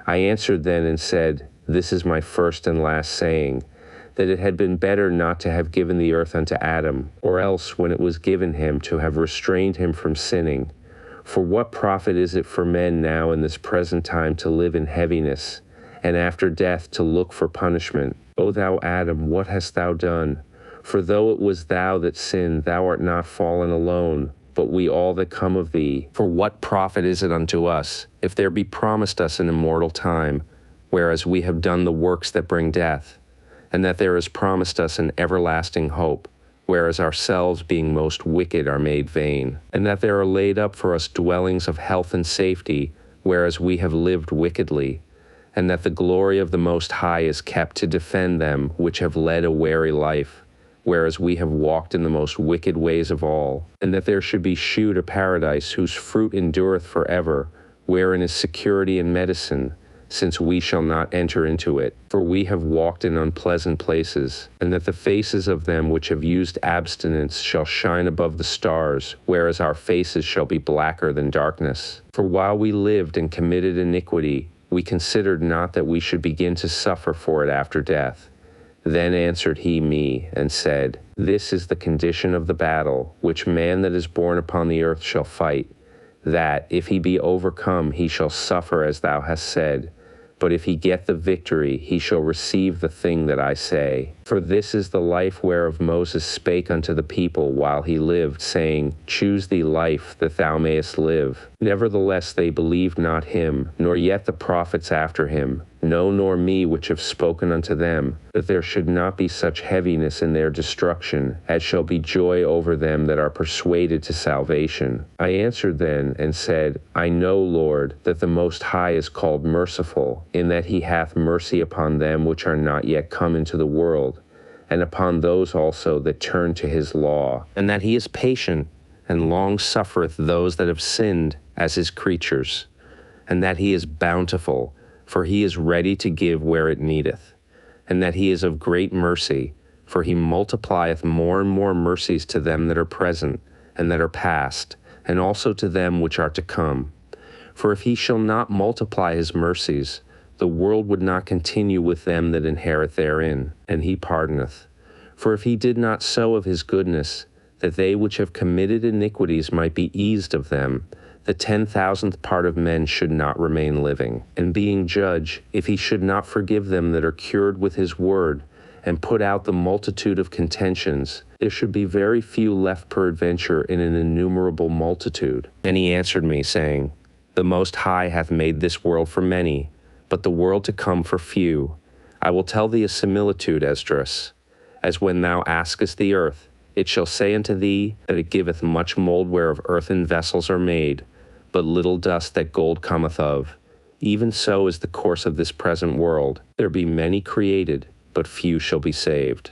I answered then and said, This is my first and last saying, that it had been better not to have given the earth unto Adam, or else when it was given him to have restrained him from sinning. For what profit is it for men now in this present time to live in heaviness, and after death to look for punishment? O thou Adam, what hast thou done? For though it was thou that sinned, thou art not fallen alone, but we all that come of thee. For what profit is it unto us, if there be promised us an immortal time, whereas we have done the works that bring death, and that there is promised us an everlasting hope, whereas ourselves being most wicked are made vain, and that there are laid up for us dwellings of health and safety, whereas we have lived wickedly, and that the glory of the Most High is kept to defend them which have led a wary life, whereas we have walked in the most wicked ways of all, and that there should be shewed a paradise whose fruit endureth forever, wherein is security and medicine, since we shall not enter into it. For we have walked in unpleasant places, and that the faces of them which have used abstinence shall shine above the stars, whereas our faces shall be blacker than darkness. For while we lived and committed iniquity, we considered not that we should begin to suffer for it after death. Then answered he me, and said, This is the condition of the battle, which man that is born upon the earth shall fight, that, if he be overcome, he shall suffer as thou hast said. But if he get the victory, he shall receive the thing that I say. For this is the life whereof Moses spake unto the people while he lived, saying, Choose thee life, that thou mayest live. Nevertheless they believed not him, nor yet the prophets after him, no, nor me which have spoken unto them, that there should not be such heaviness in their destruction, as shall be joy over them that are persuaded to salvation. I answered then, and said, I know, Lord, that the Most High is called merciful, in that he hath mercy upon them which are not yet come into the world, and upon those also that turn to his law, and that he is patient, and long suffereth those that have sinned as his creatures, and that he is bountiful, for he is ready to give where it needeth, and that he is of great mercy, for he multiplieth more and more mercies to them that are present, and that are past, and also to them which are to come. For if he shall not multiply his mercies, the world would not continue with them that inherit therein, and he pardoneth. For if he did not so of his goodness, that they which have committed iniquities might be eased of them, the 10,000th part of men should not remain living. And being judge, if he should not forgive them that are cured with his word, and put out the multitude of contentions, there should be very few left peradventure in an innumerable multitude. And he answered me, saying, The Most High hath made this world for many, but the world to come for few. I will tell thee a similitude, Esdras, as when thou askest the earth, it shall say unto thee that it giveth much mold whereof earthen vessels are made, but little dust that gold cometh of. Even so is the course of this present world. There be many created, but few shall be saved.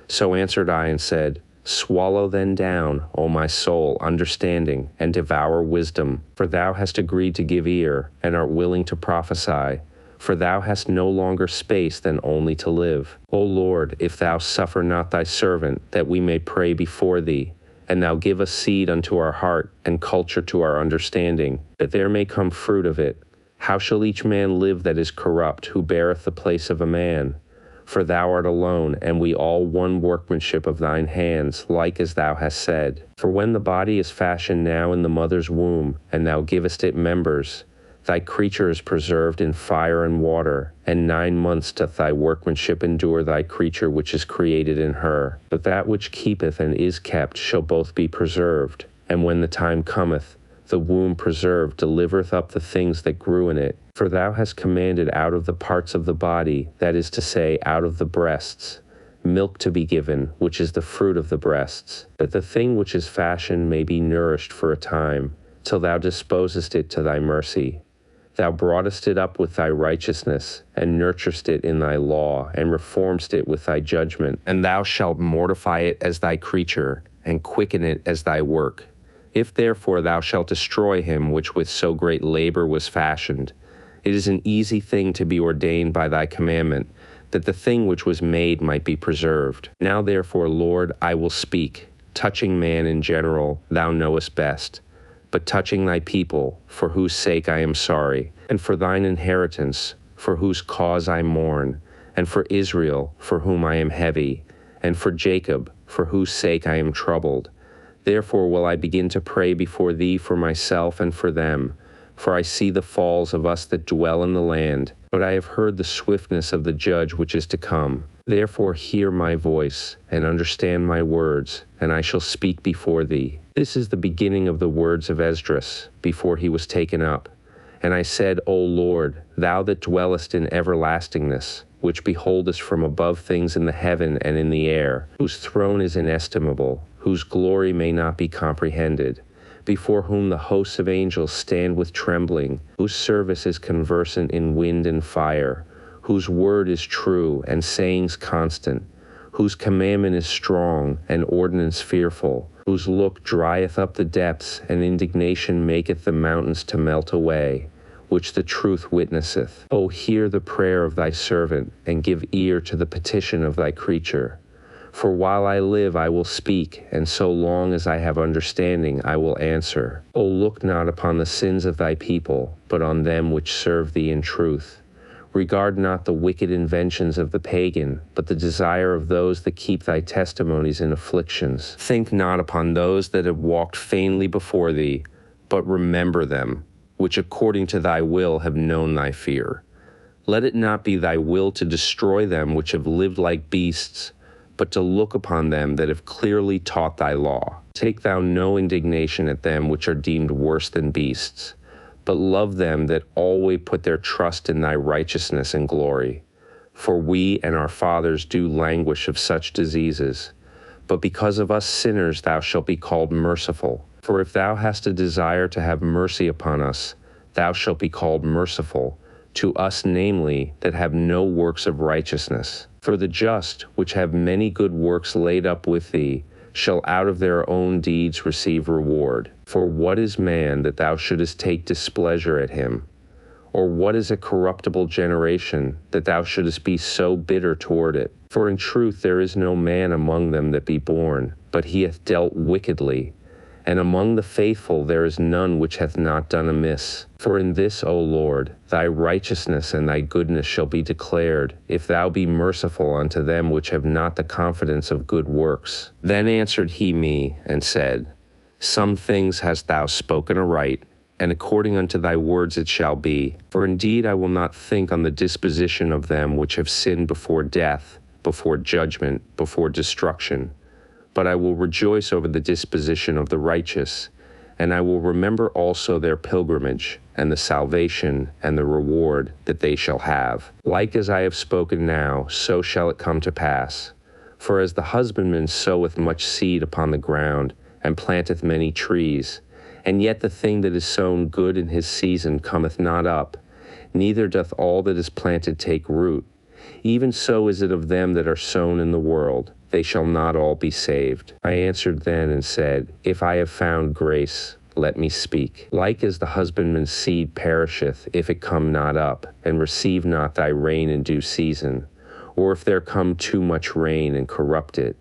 So answered I and said, Swallow then down, O my soul, understanding, and devour wisdom, for thou hast agreed to give ear, and art willing to prophesy. For thou hast no longer space than only to live. O Lord, if thou suffer not thy servant, that we may pray before thee, and thou give us seed unto our heart, and culture to our understanding, that there may come fruit of it. How shall each man live that is corrupt, who beareth the place of a man? For thou art alone, and we all one workmanship of thine hands, like as thou hast said. For when the body is fashioned now in the mother's womb, and thou givest it members, thy creature is preserved in fire and water, and 9 months doth thy workmanship endure thy creature which is created in her. But that which keepeth and is kept shall both be preserved. And when the time cometh, the womb preserved delivereth up the things that grew in it. For thou hast commanded out of the parts of the body, that is to say, out of the breasts, milk to be given, which is the fruit of the breasts, that the thing which is fashioned may be nourished for a time, till thou disposest it to thy mercy. Thou broughtest it up with thy righteousness, and nurturest it in thy law, and reformedst it with thy judgment. And thou shalt mortify it as thy creature, and quicken it as thy work. If therefore thou shalt destroy him which with so great labor was fashioned, it is an easy thing to be ordained by thy commandment, that the thing which was made might be preserved. Now therefore, Lord, I will speak. Touching man in general, thou knowest best. But touching thy people, for whose sake I am sorry, and for thine inheritance, for whose cause I mourn, and for Israel, for whom I am heavy, and for Jacob, for whose sake I am troubled. Therefore will I begin to pray before thee for myself and for them, for I see the falls of us that dwell in the land, but I have heard the swiftness of the judge which is to come. Therefore hear my voice, and understand my words, and I shall speak before thee. This is the beginning of the words of Esdras, before he was taken up. And I said, O Lord, thou that dwellest in everlastingness, which beholdest from above things in the heaven and in the air, whose throne is inestimable, whose glory may not be comprehended, before whom the hosts of angels stand with trembling, whose service is conversant in wind and fire, whose word is true and sayings constant, whose commandment is strong and ordinance fearful, whose look drieth up the depths, and indignation maketh the mountains to melt away, which the truth witnesseth. O hear the prayer of thy servant, and give ear to the petition of thy creature. For while I live I will speak, and so long as I have understanding I will answer. O look not upon the sins of thy people, but on them which serve thee in truth. Regard not the wicked inventions of the pagan, but the desire of those that keep thy testimonies in afflictions. Think not upon those that have walked vainly before thee, but remember them, which according to thy will have known thy fear. Let it not be thy will to destroy them which have lived like beasts, but to look upon them that have clearly taught thy law. Take thou no indignation at them which are deemed worse than beasts, but love them that always put their trust in thy righteousness and glory. For we and our fathers do languish of such diseases. But because of us sinners thou shalt be called merciful. For if thou hast a desire to have mercy upon us, thou shalt be called merciful, to us namely, that have no works of righteousness. For the just, which have many good works laid up with thee, shall out of their own deeds receive reward. For what is man that thou shouldest take displeasure at him? Or what is a corruptible generation that thou shouldest be so bitter toward it? For in truth there is no man among them that be born, but he hath dealt wickedly. And among the faithful there is none which hath not done amiss. For in this, O Lord, thy righteousness and thy goodness shall be declared, if thou be merciful unto them which have not the confidence of good works. Then answered he me, and said, Some things hast thou spoken aright, and according unto thy words it shall be. For indeed I will not think on the disposition of them which have sinned before death, before judgment, before destruction. But I will rejoice over the disposition of the righteous, and I will remember also their pilgrimage, and the salvation, and the reward that they shall have. Like as I have spoken now, so shall it come to pass. For as the husbandman soweth much seed upon the ground, and planteth many trees, and yet the thing that is sown good in his season cometh not up, neither doth all that is planted take root, even so is it of them that are sown in the world. they shall not all be saved. I answered then and said, If I have found grace, let me speak. Like as the husbandman's seed perisheth, if it come not up, and receive not thy rain in due season, or if there come too much rain and corrupt it,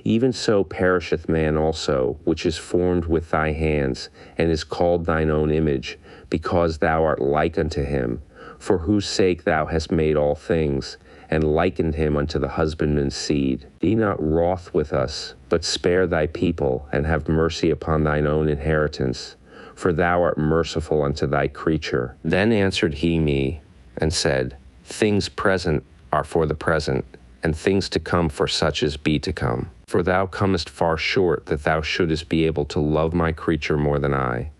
even so perisheth man also, which is formed with thy hands, and is called thine own image, because thou art like unto him, for whose sake thou hast made all things, and likened him unto the husbandman's seed. Be not wroth with us, but spare thy people, and have mercy upon thine own inheritance, for thou art merciful unto thy creature. Then answered he me, and said, Things present are for the present, and things to come for such as be to come. For thou comest far short that thou shouldest be able to love my creature more than I.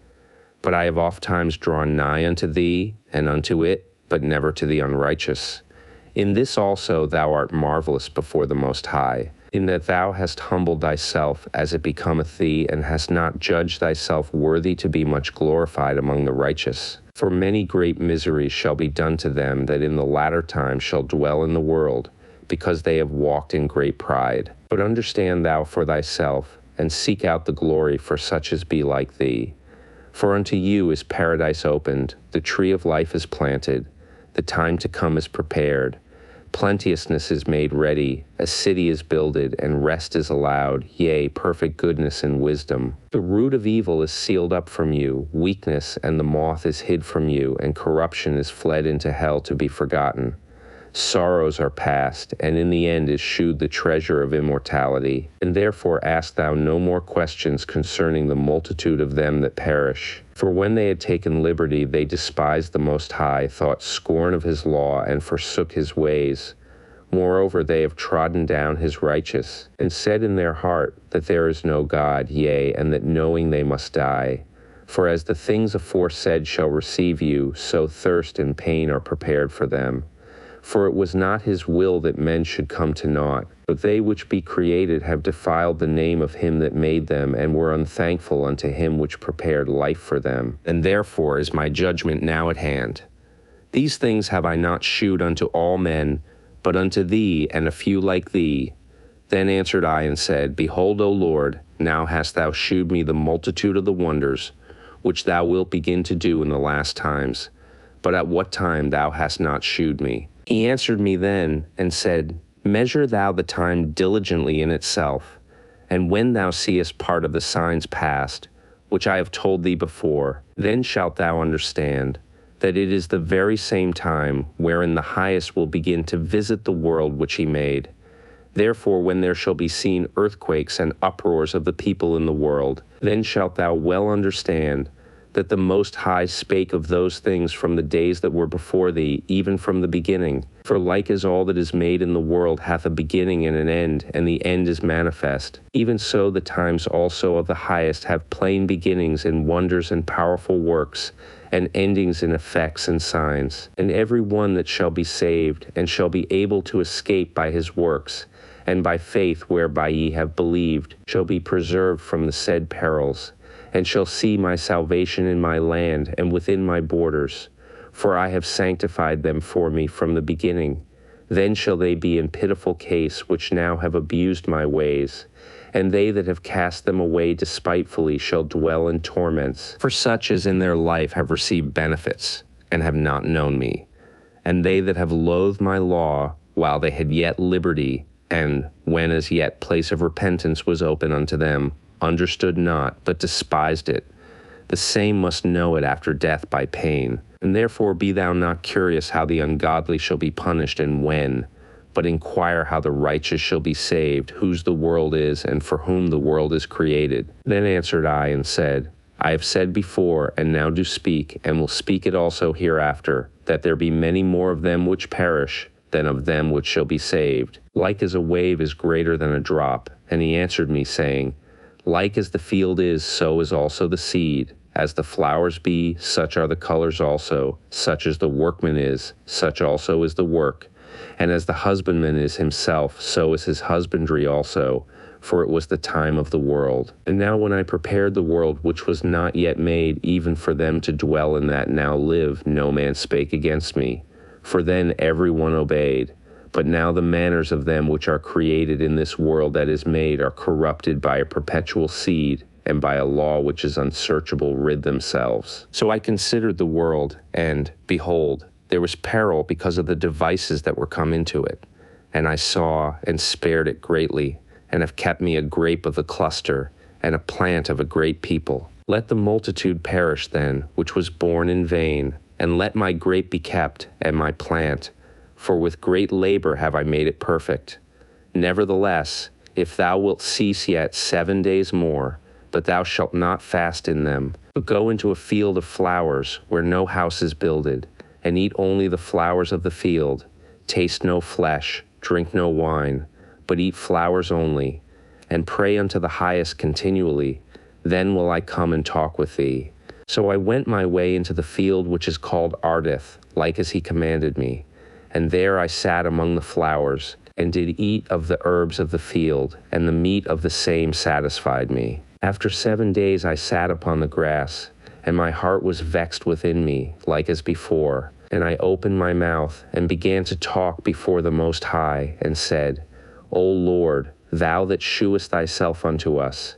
But I have ofttimes drawn nigh unto thee, and unto it, but never to the unrighteous. In this also thou art marvelous before the Most High, in that thou hast humbled thyself as it becometh thee, and hast not judged thyself worthy to be much glorified among the righteous. For many great miseries shall be done to them that in the latter time shall dwell in the world, because they have walked in great pride. But understand thou for thyself, and seek out the glory for such as be like thee. For unto you is paradise opened, the tree of life is planted, the time to come is prepared. Plenteousness is made ready, a city is builded, and rest is allowed, yea, perfect goodness and wisdom. The root of evil is sealed up from you, weakness and the moth is hid from you, and corruption is fled into hell to be forgotten. Sorrows are past, and in the end is shewed the treasure of immortality. And therefore ask thou no more questions concerning the multitude of them that perish. For when they had taken liberty, they despised the Most High, thought scorn of his law, and forsook his ways. Moreover, they have trodden down his righteous, and said in their heart that there is no God, yea, and that knowing they must die. For as the things aforesaid shall receive you, so thirst and pain are prepared for them. For it was not his will that men should come to naught, but they which be created have defiled the name of him that made them, and were unthankful unto him which prepared life for them. And therefore is my judgment now at hand. These things have I not shewed unto all men, but unto thee and a few like thee. Then answered I and said, Behold, O Lord, now hast thou shewed me the multitude of the wonders, which thou wilt begin to do in the last times. But at what time thou hast not shewed me. He answered me then, and said, Measure thou the time diligently in itself, and when thou seest part of the signs past, which I have told thee before, then shalt thou understand that it is the very same time wherein the Highest will begin to visit the world which he made. Therefore, when there shall be seen earthquakes and uproars of the people in the world, then shalt thou well understand that the Most High spake of those things from the days that were before thee, even from the beginning. For like as all that is made in the world hath a beginning and an end, and the end is manifest, even so the times also of the Highest have plain beginnings in wonders and powerful works, and endings in effects and signs. And every one that shall be saved, and shall be able to escape by his works, and by faith whereby ye have believed, shall be preserved from the said perils, and shall see my salvation in my land and within my borders, for I have sanctified them for me from the beginning. Then shall they be in pitiful case which now have abused my ways, and they that have cast them away despitefully shall dwell in torments. For such as in their life have received benefits, and have not known me, and they that have loathed my law while they had yet liberty, and when as yet place of repentance was open unto them, understood not, but despised it, the same must know it after death by pain. And therefore be thou not curious how the ungodly shall be punished and when, but inquire how the righteous shall be saved, whose the world is, and for whom the world is created. Then answered I and said, I have said before, and now do speak, and will speak it also hereafter, that there be many more of them which perish than of them which shall be saved. Like as a wave is greater than a drop. And he answered me, saying, Like as the field is, so is also the seed. As the flowers be, such are the colors also. Such as the workman is, such also is the work. And as the husbandman is himself, so is his husbandry also. For it was the time of the world. And now when I prepared the world which was not yet made, even for them to dwell in that now live, no man spake against me. For then every one obeyed. But now the manners of them which are created in this world that is made are corrupted by a perpetual seed, and by a law which is unsearchable rid themselves. So I considered the world, and, behold, there was peril because of the devices that were come into it. And I saw and spared it greatly, and have kept me a grape of the cluster, and a plant of a great people. Let the multitude perish then, which was born in vain, and let my grape be kept, and my plant, for with great labor have I made it perfect. Nevertheless, if thou wilt cease yet 7 days more, but thou shalt not fast in them, but go into a field of flowers, where no house is builded, and eat only the flowers of the field, taste no flesh, drink no wine, but eat flowers only, and pray unto the highest continually, then will I come and talk with thee. So I went my way into the field which is called Ardith, like as he commanded me. And there I sat among the flowers, and did eat of the herbs of the field, and the meat of the same satisfied me. After 7 days I sat upon the grass, and my heart was vexed within me, like as before. And I opened my mouth, and began to talk before the Most High, and said, O Lord, thou that shewest thyself unto us,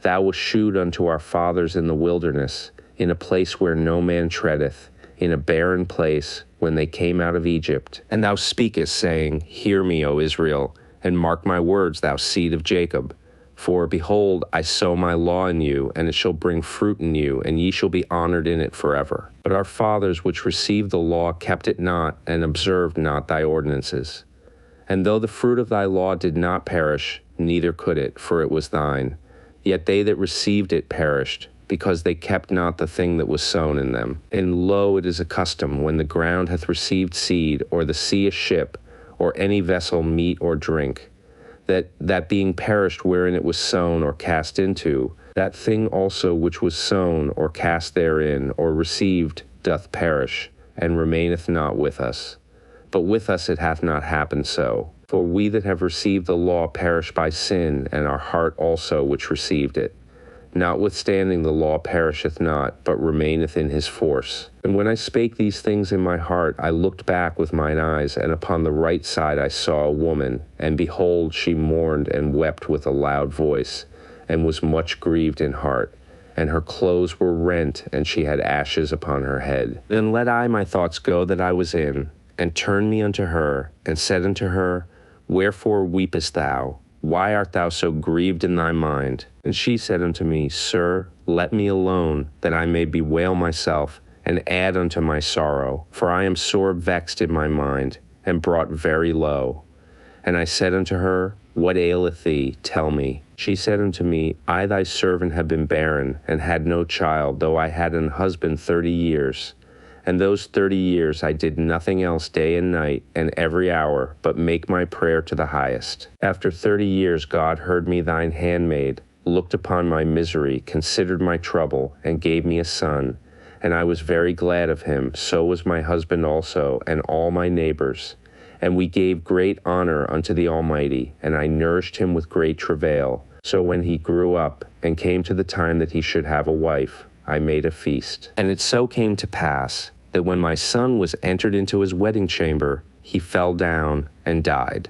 thou wast shewed unto our fathers in the wilderness, in a place where no man treadeth, in a barren place, when they came out of Egypt. And thou speakest, saying, Hear me, O Israel, and mark my words, thou seed of Jacob. For, behold, I sow my law in you, and it shall bring fruit in you, and ye shall be honored in it forever. But our fathers which received the law kept it not, and observed not thy ordinances. And though the fruit of thy law did not perish, neither could it, for it was thine. Yet they that received it perished, because they kept not the thing that was sown in them. And lo, it is a custom, when the ground hath received seed, or the sea a ship, or any vessel meat or drink, that being perished wherein it was sown or cast into, that thing also which was sown or cast therein or received doth perish, and remaineth not with us. But with us it hath not happened so. For we that have received the law perish by sin, and our heart also which received it. Notwithstanding the law perisheth not, but remaineth in his force. And when I spake these things in my heart, I looked back with mine eyes, and upon the right side I saw a woman, and behold, she mourned and wept with a loud voice, and was much grieved in heart, and her clothes were rent, and she had ashes upon her head. Then let I my thoughts go that I was in, and turned me unto her, and said unto her, Wherefore weepest thou? Why art thou so grieved in thy mind? And she said unto me, Sir, let me alone, that I may bewail myself, and add unto my sorrow. For I am sore vexed in my mind, and brought very low. And I said unto her, What aileth thee? Tell me. She said unto me, I thy servant have been barren, and had no child, though I had an husband 30 years. And those 30 years I did nothing else day and night, and every hour, but make my prayer to the highest. After 30 years God heard me thine handmaid, looked upon my misery, considered my trouble, and gave me a son. And I was very glad of him, so was my husband also, and all my neighbors. And we gave great honor unto the Almighty, and I nourished him with great travail. So when he grew up, and came to the time that he should have a wife, I made a feast. And it so came to pass, that when my son was entered into his wedding chamber, he fell down and died.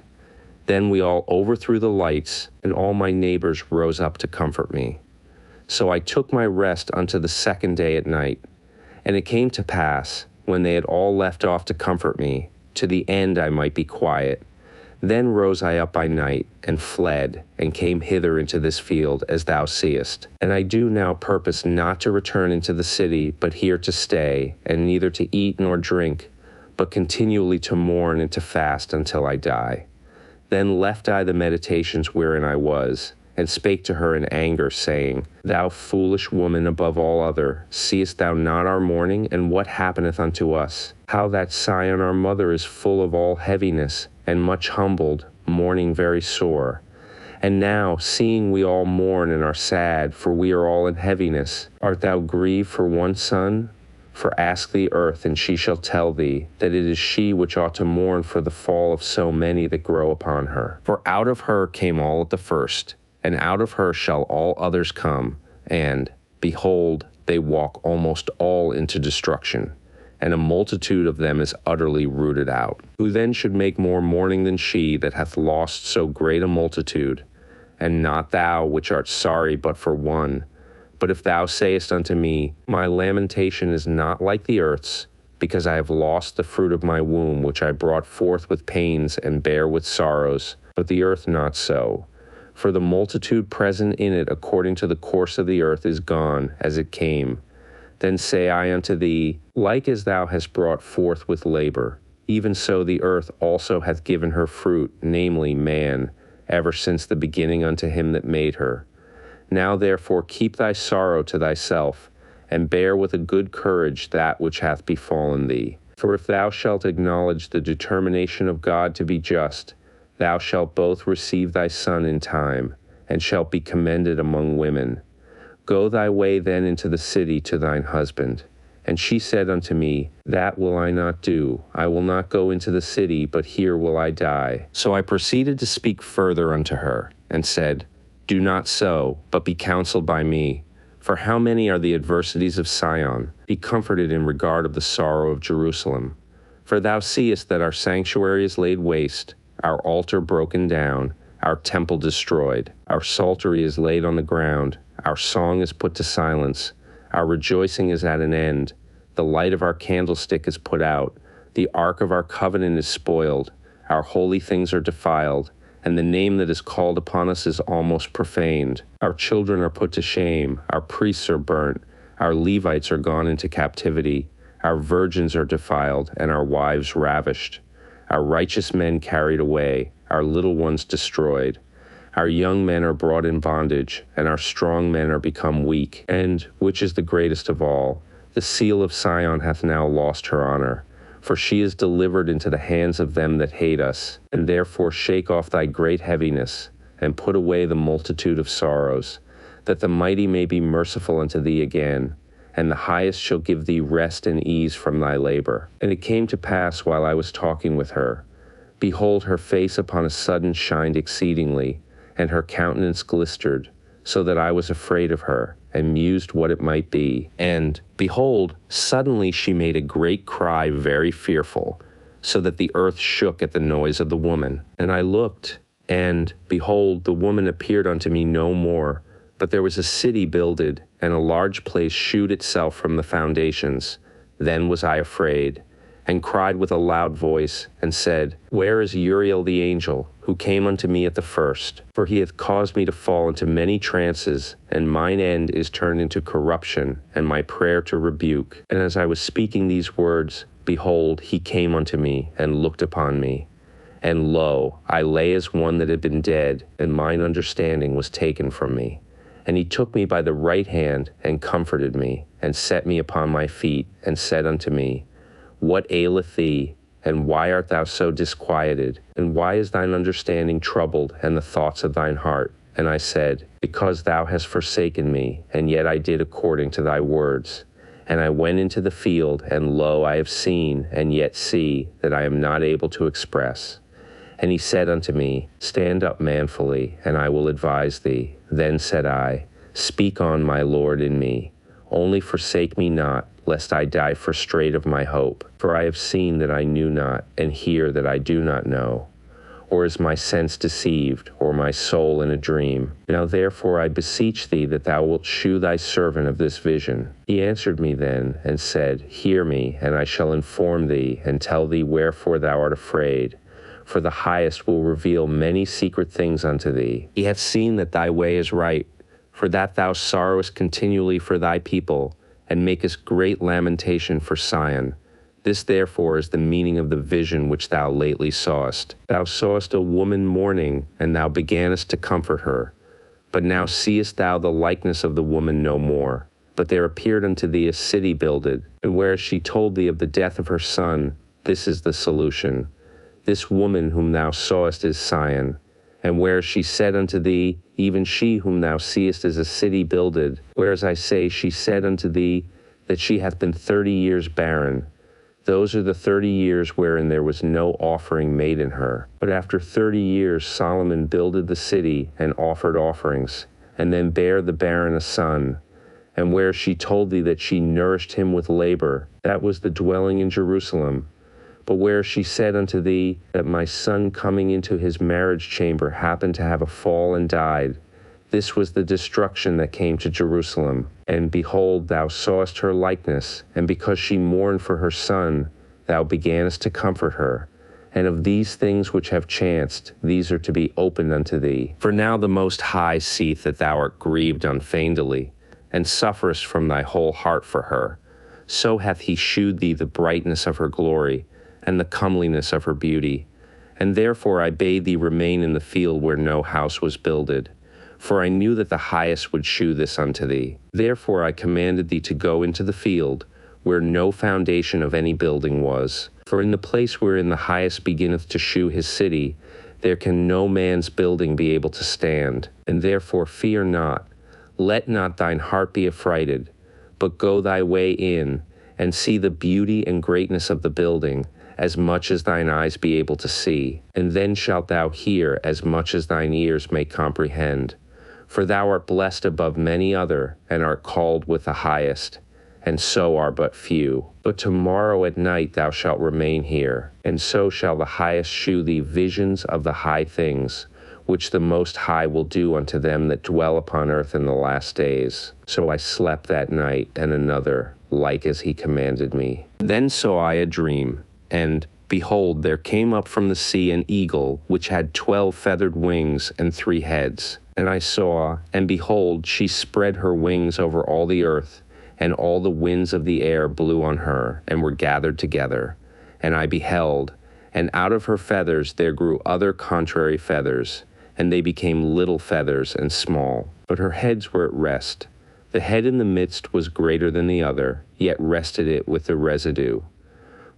Then we all overthrew the lights, and all my neighbors rose up to comfort me. So I took my rest unto the 2nd day at night. And it came to pass, when they had all left off to comfort me, to the end I might be quiet, then rose I up by night, and fled, and came hither into this field, as thou seest. And I do now purpose not to return into the city, but here to stay, and neither to eat nor drink, but continually to mourn and to fast until I die. Then left I the meditations wherein I was, and spake to her in anger, saying, Thou foolish woman above all other, seest thou not our mourning, and what happeneth unto us? How that Sion our mother is full of all heaviness, and much humbled, mourning very sore. And now, seeing we all mourn and are sad, for we are all in heaviness, art thou grieved for one son? For ask the earth, and she shall tell thee, that it is she which ought to mourn for the fall of so many that grow upon her. For out of her came all at the first, and out of her shall all others come, and, behold, they walk almost all into destruction. and a multitude of them is utterly rooted out. Who then should make more mourning than she that hath lost so great a multitude? And not thou, which art sorry but for one. But if thou sayest unto me, my lamentation is not like the earth's, because I have lost the fruit of my womb, which I brought forth with pains and bare with sorrows, but the earth not so. For the multitude present in it according to the course of the earth is gone, as it came. Then say I unto thee, like as thou hast brought forth with labor, even so the earth also hath given her fruit, namely man, ever since the beginning unto him that made her. Now therefore keep thy sorrow to thyself, and bear with a good courage that which hath befallen thee. For if thou shalt acknowledge the determination of God to be just, thou shalt both receive thy son in time, and shalt be commended among women. Go thy way then into the city to thine husband. And she said unto me, that will I not do. I will not go into the city, but here will I die. So I proceeded to speak further unto her, and said, do not so, but be counseled by me. For how many are the adversities of Sion? Be comforted in regard of the sorrow of Jerusalem. For thou seest that our sanctuary is laid waste, our altar broken down, our temple destroyed. Our psaltery is laid on the ground, our song is put to silence, our rejoicing is at an end. The light of our candlestick is put out, the ark of our covenant is spoiled, our holy things are defiled, and the name that is called upon us is almost profaned. Our children are put to shame, our priests are burnt, our Levites are gone into captivity, our virgins are defiled, and our wives ravished. Our righteous men carried away, our little ones destroyed. Our young men are brought in bondage, and our strong men are become weak. And, which is the greatest of all, the seal of Sion hath now lost her honor. For she is delivered into the hands of them that hate us. And therefore shake off thy great heaviness, and put away the multitude of sorrows, that the mighty may be merciful unto thee again, and the highest shall give thee rest and ease from thy labor. And it came to pass while I was talking with her, behold, her face upon a sudden shined exceedingly, and her countenance glistered, so that I was afraid of her, and mused what it might be. And, behold, suddenly she made a great cry, very fearful, so that the earth shook at the noise of the woman. And I looked, and, behold, the woman appeared unto me no more, but there was a city builded, and a large place shewed itself from the foundations. Then was I afraid, and cried with a loud voice, and said, where is Uriel the angel, who came unto me at the first? For he hath caused me to fall into many trances, and mine end is turned into corruption, and my prayer to rebuke. And as I was speaking these words, behold, he came unto me, and looked upon me. And lo, I lay as one that had been dead, and mine understanding was taken from me. And he took me by the right hand, and comforted me, and set me upon my feet, and said unto me, what aileth thee, and why art thou so disquieted? And why is thine understanding troubled, and the thoughts of thine heart? And I said, because thou hast forsaken me, and yet I did according to thy words. And I went into the field, and lo, I have seen, and yet see, that I am not able to express. And he said unto me, stand up manfully, and I will advise thee. Then said I, speak on, my Lord, in me. Only forsake me not, lest I die frustrate of my hope. For I have seen that I knew not, and hear that I do not know. Or is my sense deceived, or my soul in a dream? Now therefore I beseech thee that thou wilt shew thy servant of this vision. He answered me then, and said, hear me, and I shall inform thee, and tell thee wherefore thou art afraid. For the highest will reveal many secret things unto thee. He hath seen that thy way is right, for that thou sorrowest continually for thy people, and makest great lamentation for Sion. This therefore is the meaning of the vision which thou lately sawest. Thou sawest a woman mourning, and thou begannest to comfort her. But now seest thou the likeness of the woman no more. But there appeared unto thee a city builded, and whereas she told thee of the death of her son, this is the solution. This woman whom thou sawest is Sion. And whereas she said unto thee, even she whom thou seest is a city builded, whereas I say she said unto thee that she hath been 30 years barren. Those are the 30 years wherein there was no offering made in her. But after 30 years Solomon builded the city and offered offerings, and then bare the barren a son. And where she told thee that she nourished him with labor, that was the dwelling in Jerusalem. But where she said unto thee that my son coming into his marriage chamber happened to have a fall and died, this was the destruction that came to Jerusalem. And behold, thou sawest her likeness, and because she mourned for her son, thou beganest to comfort her. And of these things which have chanced, these are to be opened unto thee. For now the Most High seeth that thou art grieved unfeignedly, and sufferest from thy whole heart for her. So hath he shewed thee the brightness of her glory, and the comeliness of her beauty. And therefore I bade thee remain in the field where no house was builded. For I knew that the Highest would shew this unto thee. Therefore I commanded thee to go into the field, where no foundation of any building was. For in the place wherein the Highest beginneth to shew his city, there can no man's building be able to stand. And therefore fear not, let not thine heart be affrighted, but go thy way in, and see the beauty and greatness of the building, as much as thine eyes be able to see. And then shalt thou hear as much as thine ears may comprehend. For thou art blessed above many other, and art called with the Highest, and so are but few. But tomorrow at night thou shalt remain here, and so shall the Highest shew thee visions of the high things, which the Most High will do unto them that dwell upon earth in the last days. So I slept that night, and another, like as he commanded me. Then saw I a dream, and behold, there came up from the sea an eagle, which had 12 feathered wings and 3 heads. And I saw, and behold, she spread her wings over all the earth, and all the winds of the air blew on her, and were gathered together. And I beheld, and out of her feathers there grew other contrary feathers, and they became little feathers and small. But her heads were at rest. The head in the midst was greater than the other, yet rested it with the residue.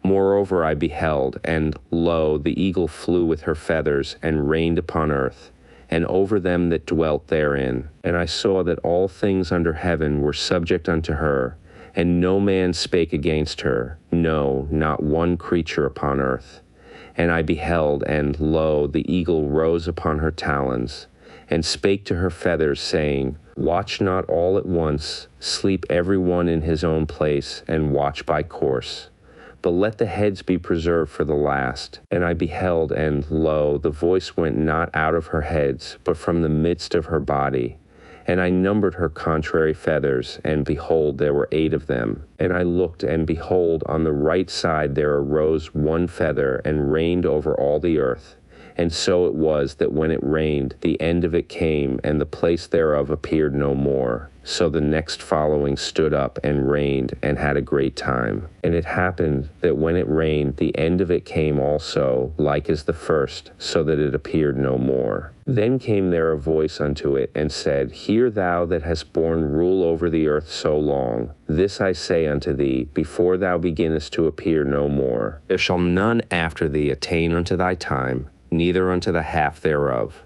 Moreover I beheld, and lo, the eagle flew with her feathers, and rained upon earth, and over them that dwelt therein. And I saw that all things under heaven were subject unto her, and no man spake against her, no, not one creature upon earth. And I beheld, and lo, the eagle rose upon her talons, and spake to her feathers, saying, Watch not all at once, sleep every one in his own place, and watch by course. But let the heads be preserved for the last. And I beheld, and lo, the voice went not out of her heads, but from the midst of her body. And I numbered her contrary feathers, and behold, there were 8 of them. And I looked, and behold, on the right side there arose 1 feather, and reigned over all the earth. And so it was that when it rained, the end of it came, and the place thereof appeared no more. So the next following stood up and reigned, and had a great time. And it happened that when it rained, the end of it came also, like as the first, so that it appeared no more. Then came there a voice unto it, and said, Hear thou that hast borne rule over the earth so long. This I say unto thee, before thou beginnest to appear no more. There shall none after thee attain unto thy time, neither unto the half thereof.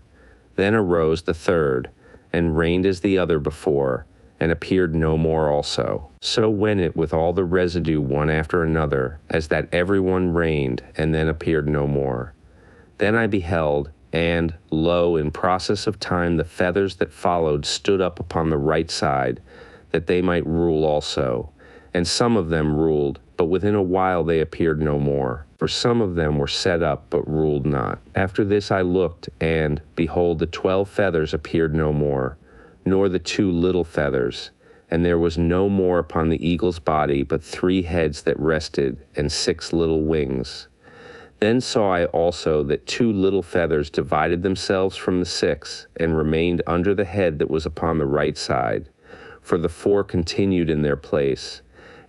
Then arose the third, and reigned as the other before, and appeared no more also. So went it with all the residue one after another, as that every one reigned, and then appeared no more. Then I beheld, and, lo, in process of time the feathers that followed stood up upon the right side, that they might rule also. And some of them ruled, but within a while they appeared no more. For some of them were set up, but ruled not. After this I looked, and, behold, the 12 feathers appeared no more, nor the 2 little feathers. And there was no more upon the eagle's body, but 3 heads that rested, and 6 little wings. Then saw I also that 2 little feathers divided themselves from the 6, and remained under the head that was upon the right side. For the 4 continued in their place.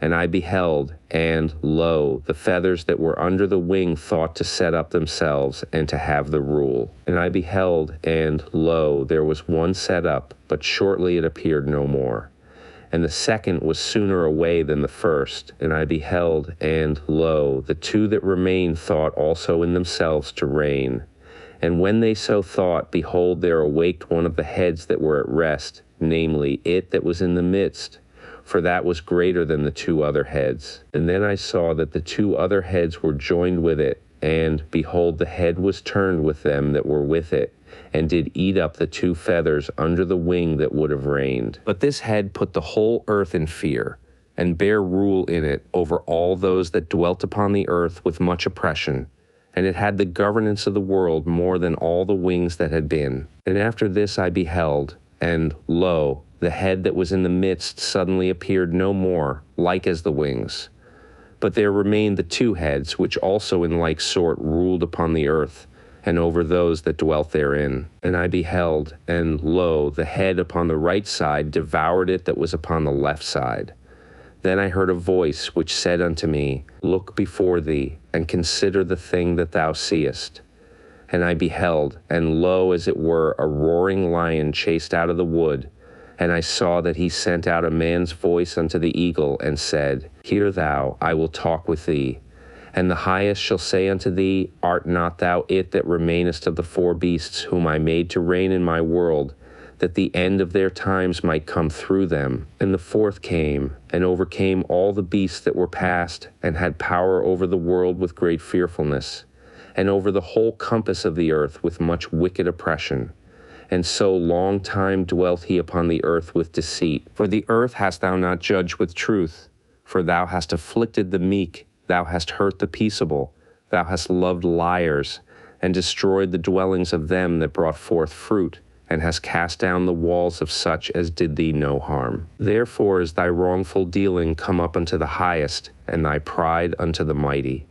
And I beheld, and, lo, the feathers that were under the wing thought to set up themselves, and to have the rule. And I beheld, and, lo, there was one set up, but shortly it appeared no more. And the second was sooner away than the first. And I beheld, and, lo, the 2 that remained thought also in themselves to reign. And when they so thought, behold, there awaked one of the heads that were at rest, namely, it that was in the midst, for that was greater than the 2 other heads. And then I saw that the 2 other heads were joined with it, and, behold, the head was turned with them that were with it, and did eat up the 2 feathers under the wing that would have reigned. But this head put the whole earth in fear, and bare rule in it over all those that dwelt upon the earth with much oppression, and it had the governance of the world more than all the wings that had been. And after this I beheld, and lo, the head that was in the midst suddenly appeared no more, like as the wings. But there remained the 2 heads, which also in like sort ruled upon the earth, and over those that dwelt therein. And I beheld, and lo, the head upon the right side devoured it that was upon the left side. Then I heard a voice which said unto me, Look before thee, and consider the thing that thou seest. And I beheld, and lo, as it were, a roaring lion chased out of the wood. And I saw that he sent out a man's voice unto the eagle, and said, Hear thou, I will talk with thee. And the highest shall say unto thee, Art not thou it that remainest of the 4 beasts, whom I made to reign in my world, that the end of their times might come through them? And the 4th came, and overcame all the beasts that were past, and had power over the world with great fearfulness, and over the whole compass of the earth with much wicked oppression. And so long time dwelt he upon the earth with deceit. For the earth hast thou not judged with truth, for thou hast afflicted the meek, thou hast hurt the peaceable, thou hast loved liars, and destroyed the dwellings of them that brought forth fruit, and hast cast down the walls of such as did thee no harm. Therefore is thy wrongful dealing come up unto the highest, and thy pride unto the mighty.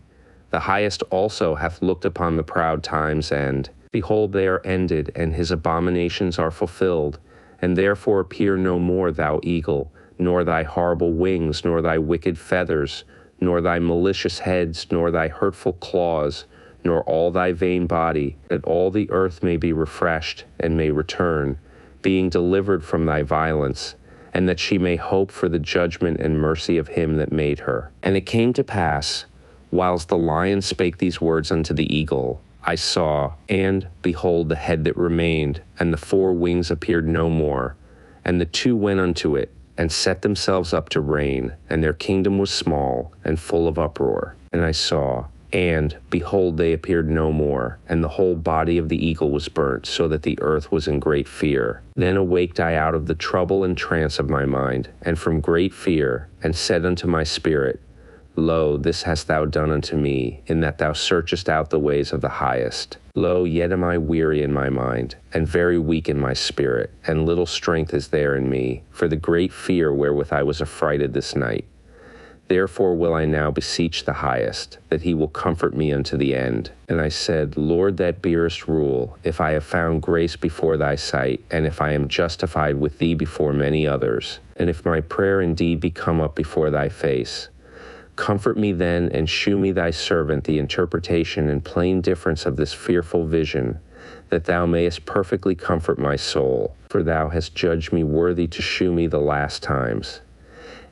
The highest also hath looked upon the proud times, and, behold, they are ended, and his abominations are fulfilled. And therefore appear no more, thou eagle, nor thy horrible wings, nor thy wicked feathers, nor thy malicious heads, nor thy hurtful claws, nor all thy vain body, that all the earth may be refreshed, and may return, being delivered from thy violence, and that she may hope for the judgment and mercy of him that made her. And it came to pass, whilst the lion spake these words unto the eagle, I saw, and, behold, the head that remained, and the 4 wings appeared no more. And the 2 went unto it, and set themselves up to reign, and their kingdom was small, and full of uproar. And I saw, and, behold, they appeared no more, and the whole body of the eagle was burnt, so that the earth was in great fear. Then awaked I out of the trouble and trance of my mind, and from great fear, and said unto my spirit, Lo, this hast thou done unto me, in that thou searchest out the ways of the highest. Lo, yet am I weary in my mind, and very weak in my spirit, and little strength is there in me, for the great fear wherewith I was affrighted this night. Therefore will I now beseech the highest, that he will comfort me unto the end. And I said, Lord that bearest rule, if I have found grace before thy sight, and if I am justified with thee before many others, and if my prayer indeed be come up before thy face, comfort me then, and shew me thy servant the interpretation and plain difference of this fearful vision, that thou mayest perfectly comfort my soul, for thou hast judged me worthy to shew me the last times.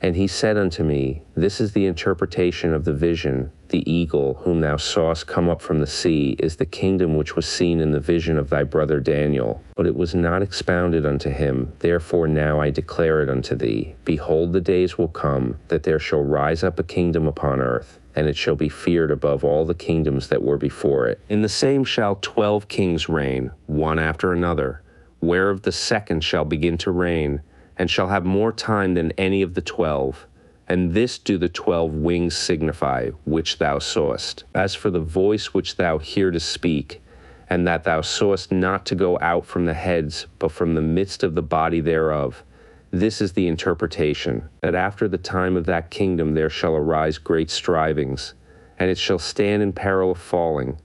And he said unto me, This is the interpretation of the vision. The eagle, whom thou sawest come up from the sea, is the kingdom which was seen in the vision of thy brother Daniel. But it was not expounded unto him. Therefore now I declare it unto thee. Behold, the days will come, that there shall rise up a kingdom upon earth, and it shall be feared above all the kingdoms that were before it. In the same shall 12 kings reign, one after another, whereof the second shall begin to reign, and shall have more time than any of the 12. And this do the 12 wings signify, which thou sawest. As for the voice which thou heardest speak, and that thou sawest not to go out from the heads, but from the midst of the body thereof, this is the interpretation, that after the time of that kingdom there shall arise great strivings, and it shall stand in peril of falling.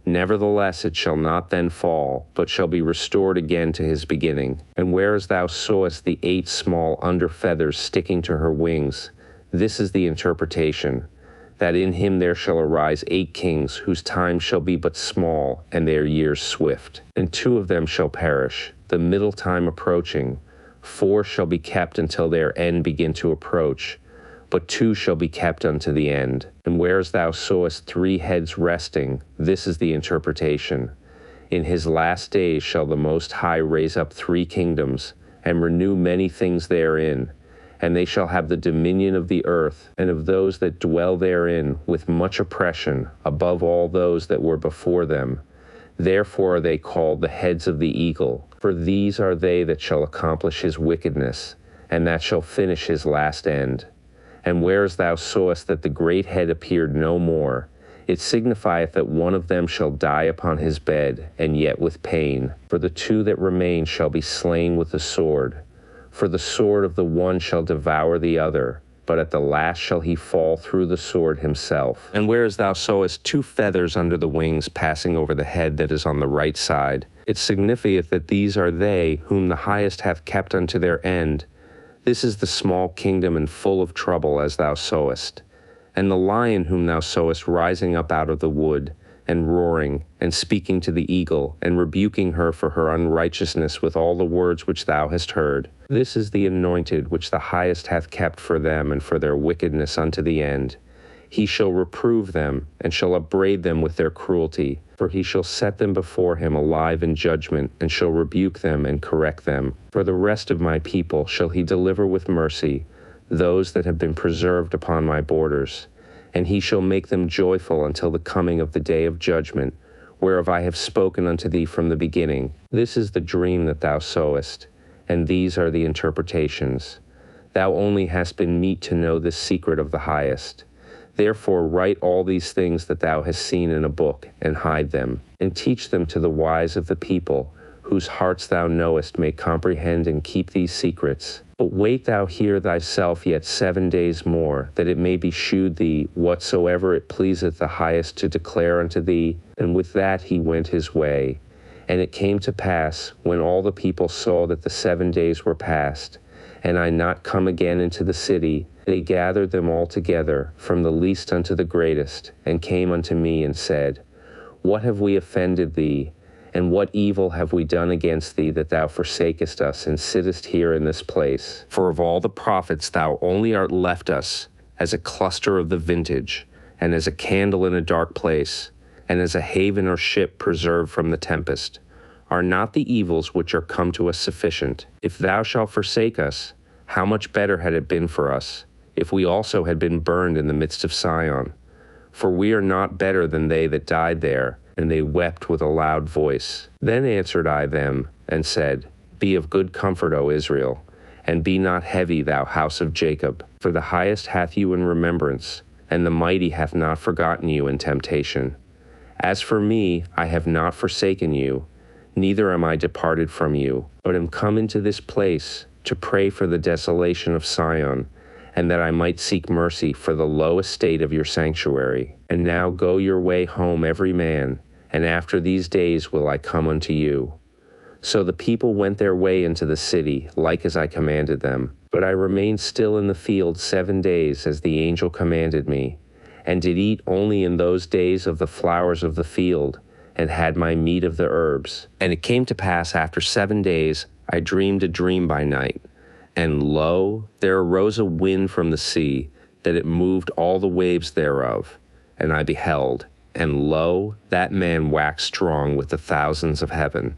Nevertheless it shall not then fall, but shall be restored again to his beginning. And whereas thou sawest the 8 small under feathers sticking to her wings, this is the interpretation, that in him there shall arise 8 kings, whose time shall be but small, and their years swift. And 2 of them shall perish, the middle time approaching. 4 shall be kept until their end begin to approach, but 2 shall be kept unto the end. And whereas thou sawest 3 heads resting, this is the interpretation. In his last days shall the Most High raise up 3 kingdoms, and renew many things therein. And they shall have the dominion of the earth, and of those that dwell therein, with much oppression, above all those that were before them. Therefore are they called the heads of the eagle, for these are they that shall accomplish his wickedness, and that shall finish his last end. And whereas thou sawest that the great head appeared no more, it signifieth that one of them shall die upon his bed, and yet with pain. For the two that remain shall be slain with the sword. For the sword of the one shall devour the other, but at the last shall he fall through the sword himself. And whereas thou sawest two feathers under the wings passing over the head that is on the right side, it signifieth that these are they whom the highest hath kept unto their end. This is the small kingdom and full of trouble, as thou sowest. And the lion whom thou sowest rising up out of the wood, and roaring, and speaking to the eagle, and rebuking her for her unrighteousness with all the words which thou hast heard. This is the anointed which the highest hath kept for them and for their wickedness unto the end. He shall reprove them, and shall upbraid them with their cruelty, for he shall set them before him alive in judgment, and shall rebuke them and correct them. For the rest of my people shall he deliver with mercy, those that have been preserved upon my borders. And he shall make them joyful until the coming of the day of judgment, whereof I have spoken unto thee from the beginning. This is the dream that thou sowest, and these are the interpretations. Thou only hast been meet to know this secret of the highest. Therefore write all these things that thou hast seen in a book, and hide them, and teach them to the wise of the people, whose hearts thou knowest may comprehend and keep these secrets. But wait thou here thyself yet 7 days more, that it may be shewed thee whatsoever it pleaseth the highest to declare unto thee. And with that he went his way. And it came to pass, when all the people saw that the 7 days were past, and I not come again into the city, they gathered them all together, from the least unto the greatest, and came unto me and said, What have we offended thee? And what evil have we done against thee, that thou forsakest us, and sittest here in this place? For of all the prophets thou only art left us, as a cluster of the vintage, and as a candle in a dark place, and as a haven or ship preserved from the tempest. Are not the evils which are come to us sufficient? If thou shalt forsake us, how much better had it been for us, if we also had been burned in the midst of Sion? For we are not better than they that died there. And they wept with a loud voice. Then answered I them, and said, Be of good comfort, O Israel, and be not heavy, thou house of Jacob. For the highest hath you in remembrance, and the mighty hath not forgotten you in temptation. As for me, I have not forsaken you, neither am I departed from you, but am come into this place to pray for the desolation of Sion, and that I might seek mercy for the low estate of your sanctuary. And now go your way home every man, and after these days will I come unto you. So the people went their way into the city, like as I commanded them. But I remained still in the field 7 days, as the angel commanded me, and did eat only in those days of the flowers of the field, and had my meat of the herbs. And it came to pass after 7 days, I dreamed a dream by night. And lo, there arose a wind from the sea, that it moved all the waves thereof. And I beheld, and lo, that man waxed strong with the thousands of heaven.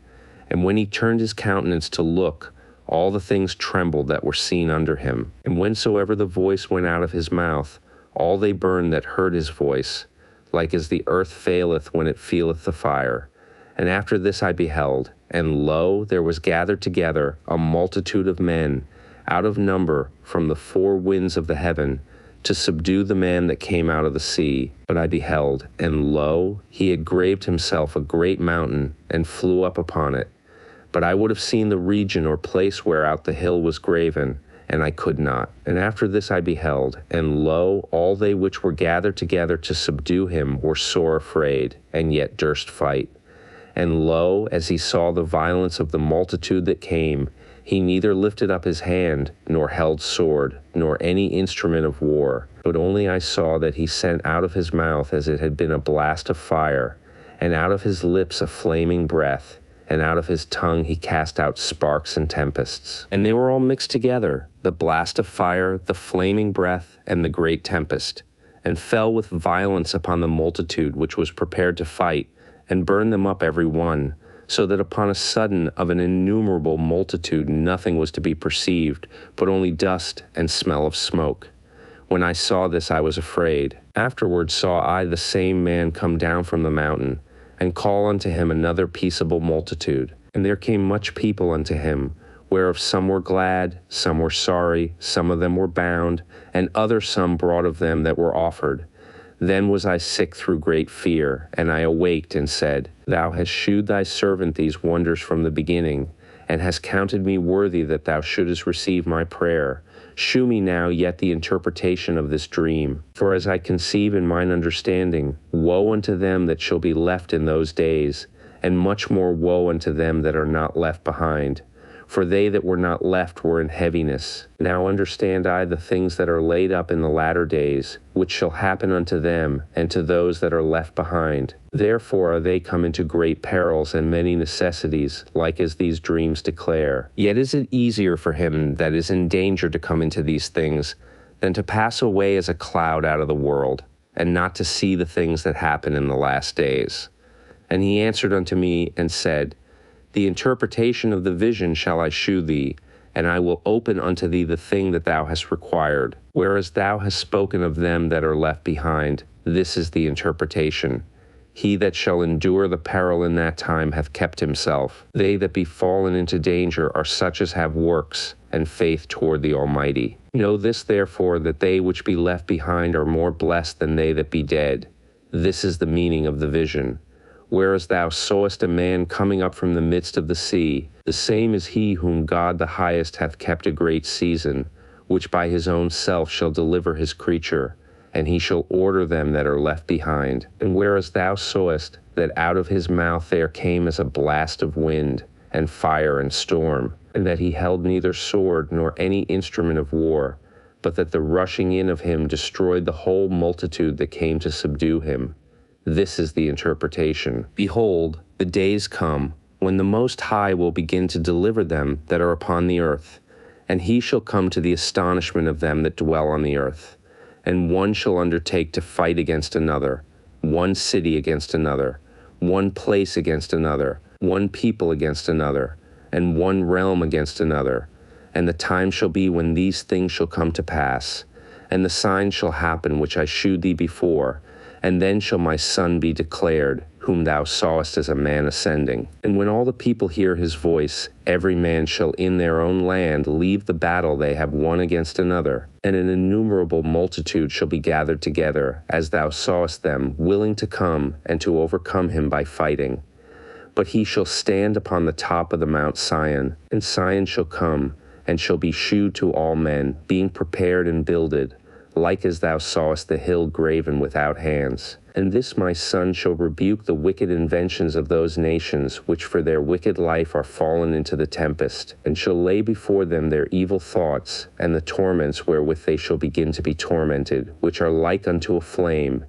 And when he turned his countenance to look, all the things trembled that were seen under him. And whensoever the voice went out of his mouth, all they burned that heard his voice, like as the earth faileth when it feeleth the fire. And after this I beheld, and lo, there was gathered together a multitude of men, out of number from the four winds of the heaven, to subdue the man that came out of the sea. But I beheld, and lo, he had graved himself a great mountain, and flew up upon it. But I would have seen the region or place whereout the hill was graven, and I could not. And after this I beheld, and lo, all they which were gathered together to subdue him were sore afraid, and yet durst fight. And lo, as he saw the violence of the multitude that came, he neither lifted up his hand, nor held sword, nor any instrument of war, but only I saw that he sent out of his mouth as it had been a blast of fire, and out of his lips a flaming breath, and out of his tongue he cast out sparks and tempests. And they were all mixed together, the blast of fire, the flaming breath, and the great tempest, and fell with violence upon the multitude which was prepared to fight, and burned them up every one, so that upon a sudden of an innumerable multitude nothing was to be perceived, but only dust and smell of smoke. When I saw this I was afraid. Afterward saw I the same man come down from the mountain, and call unto him another peaceable multitude. And there came much people unto him, whereof some were glad, some were sorry, some of them were bound, and other some brought of them that were offered. Then was I sick through great fear, and I awaked and said, Thou hast shewed thy servant these wonders from the beginning, and hast counted me worthy that thou shouldest receive my prayer. Shew me now yet the interpretation of this dream. For as I conceive in mine understanding, woe unto them that shall be left in those days, and much more woe unto them that are not left behind. For they that were not left were in heaviness. Now understand I the things that are laid up in the latter days, which shall happen unto them, and to those that are left behind. Therefore are they come into great perils and many necessities, like as these dreams declare. Yet is it easier for him that is in danger to come into these things, than to pass away as a cloud out of the world, and not to see the things that happen in the last days. And he answered unto me and said, The interpretation of the vision shall I shew thee, and I will open unto thee the thing that thou hast required. Whereas thou hast spoken of them that are left behind, this is the interpretation. He that shall endure the peril in that time hath kept himself. They that be fallen into danger are such as have works and faith toward the Almighty. Know this therefore, that they which be left behind are more blessed than they that be dead. This is the meaning of the vision. Whereas thou sawest a man coming up from the midst of the sea, the same is he whom God the highest hath kept a great season, which by his own self shall deliver his creature, and he shall order them that are left behind. And whereas thou sawest that out of his mouth there came as a blast of wind, and fire and storm, and that he held neither sword nor any instrument of war, but that the rushing in of him destroyed the whole multitude that came to subdue him. This is the interpretation. Behold, the days come, when the Most High will begin to deliver them that are upon the earth, and he shall come to the astonishment of them that dwell on the earth. And one shall undertake to fight against another, one city against another, one place against another, one people against another, and one realm against another. And the time shall be when these things shall come to pass, and the signs shall happen which I shewed thee before. And then shall my Son be declared, whom thou sawest as a man ascending. And when all the people hear his voice, every man shall in their own land leave the battle they have one against another. And an innumerable multitude shall be gathered together, as thou sawest them, willing to come and to overcome him by fighting. But he shall stand upon the top of the Mount Sion, and Sion shall come, and shall be shewed to all men, being prepared and builded, like as thou sawest the hill graven without hands. And this my Son shall rebuke the wicked inventions of those nations, which for their wicked life are fallen into the tempest, and shall lay before them their evil thoughts, and the torments wherewith they shall begin to be tormented, which are like unto a flame.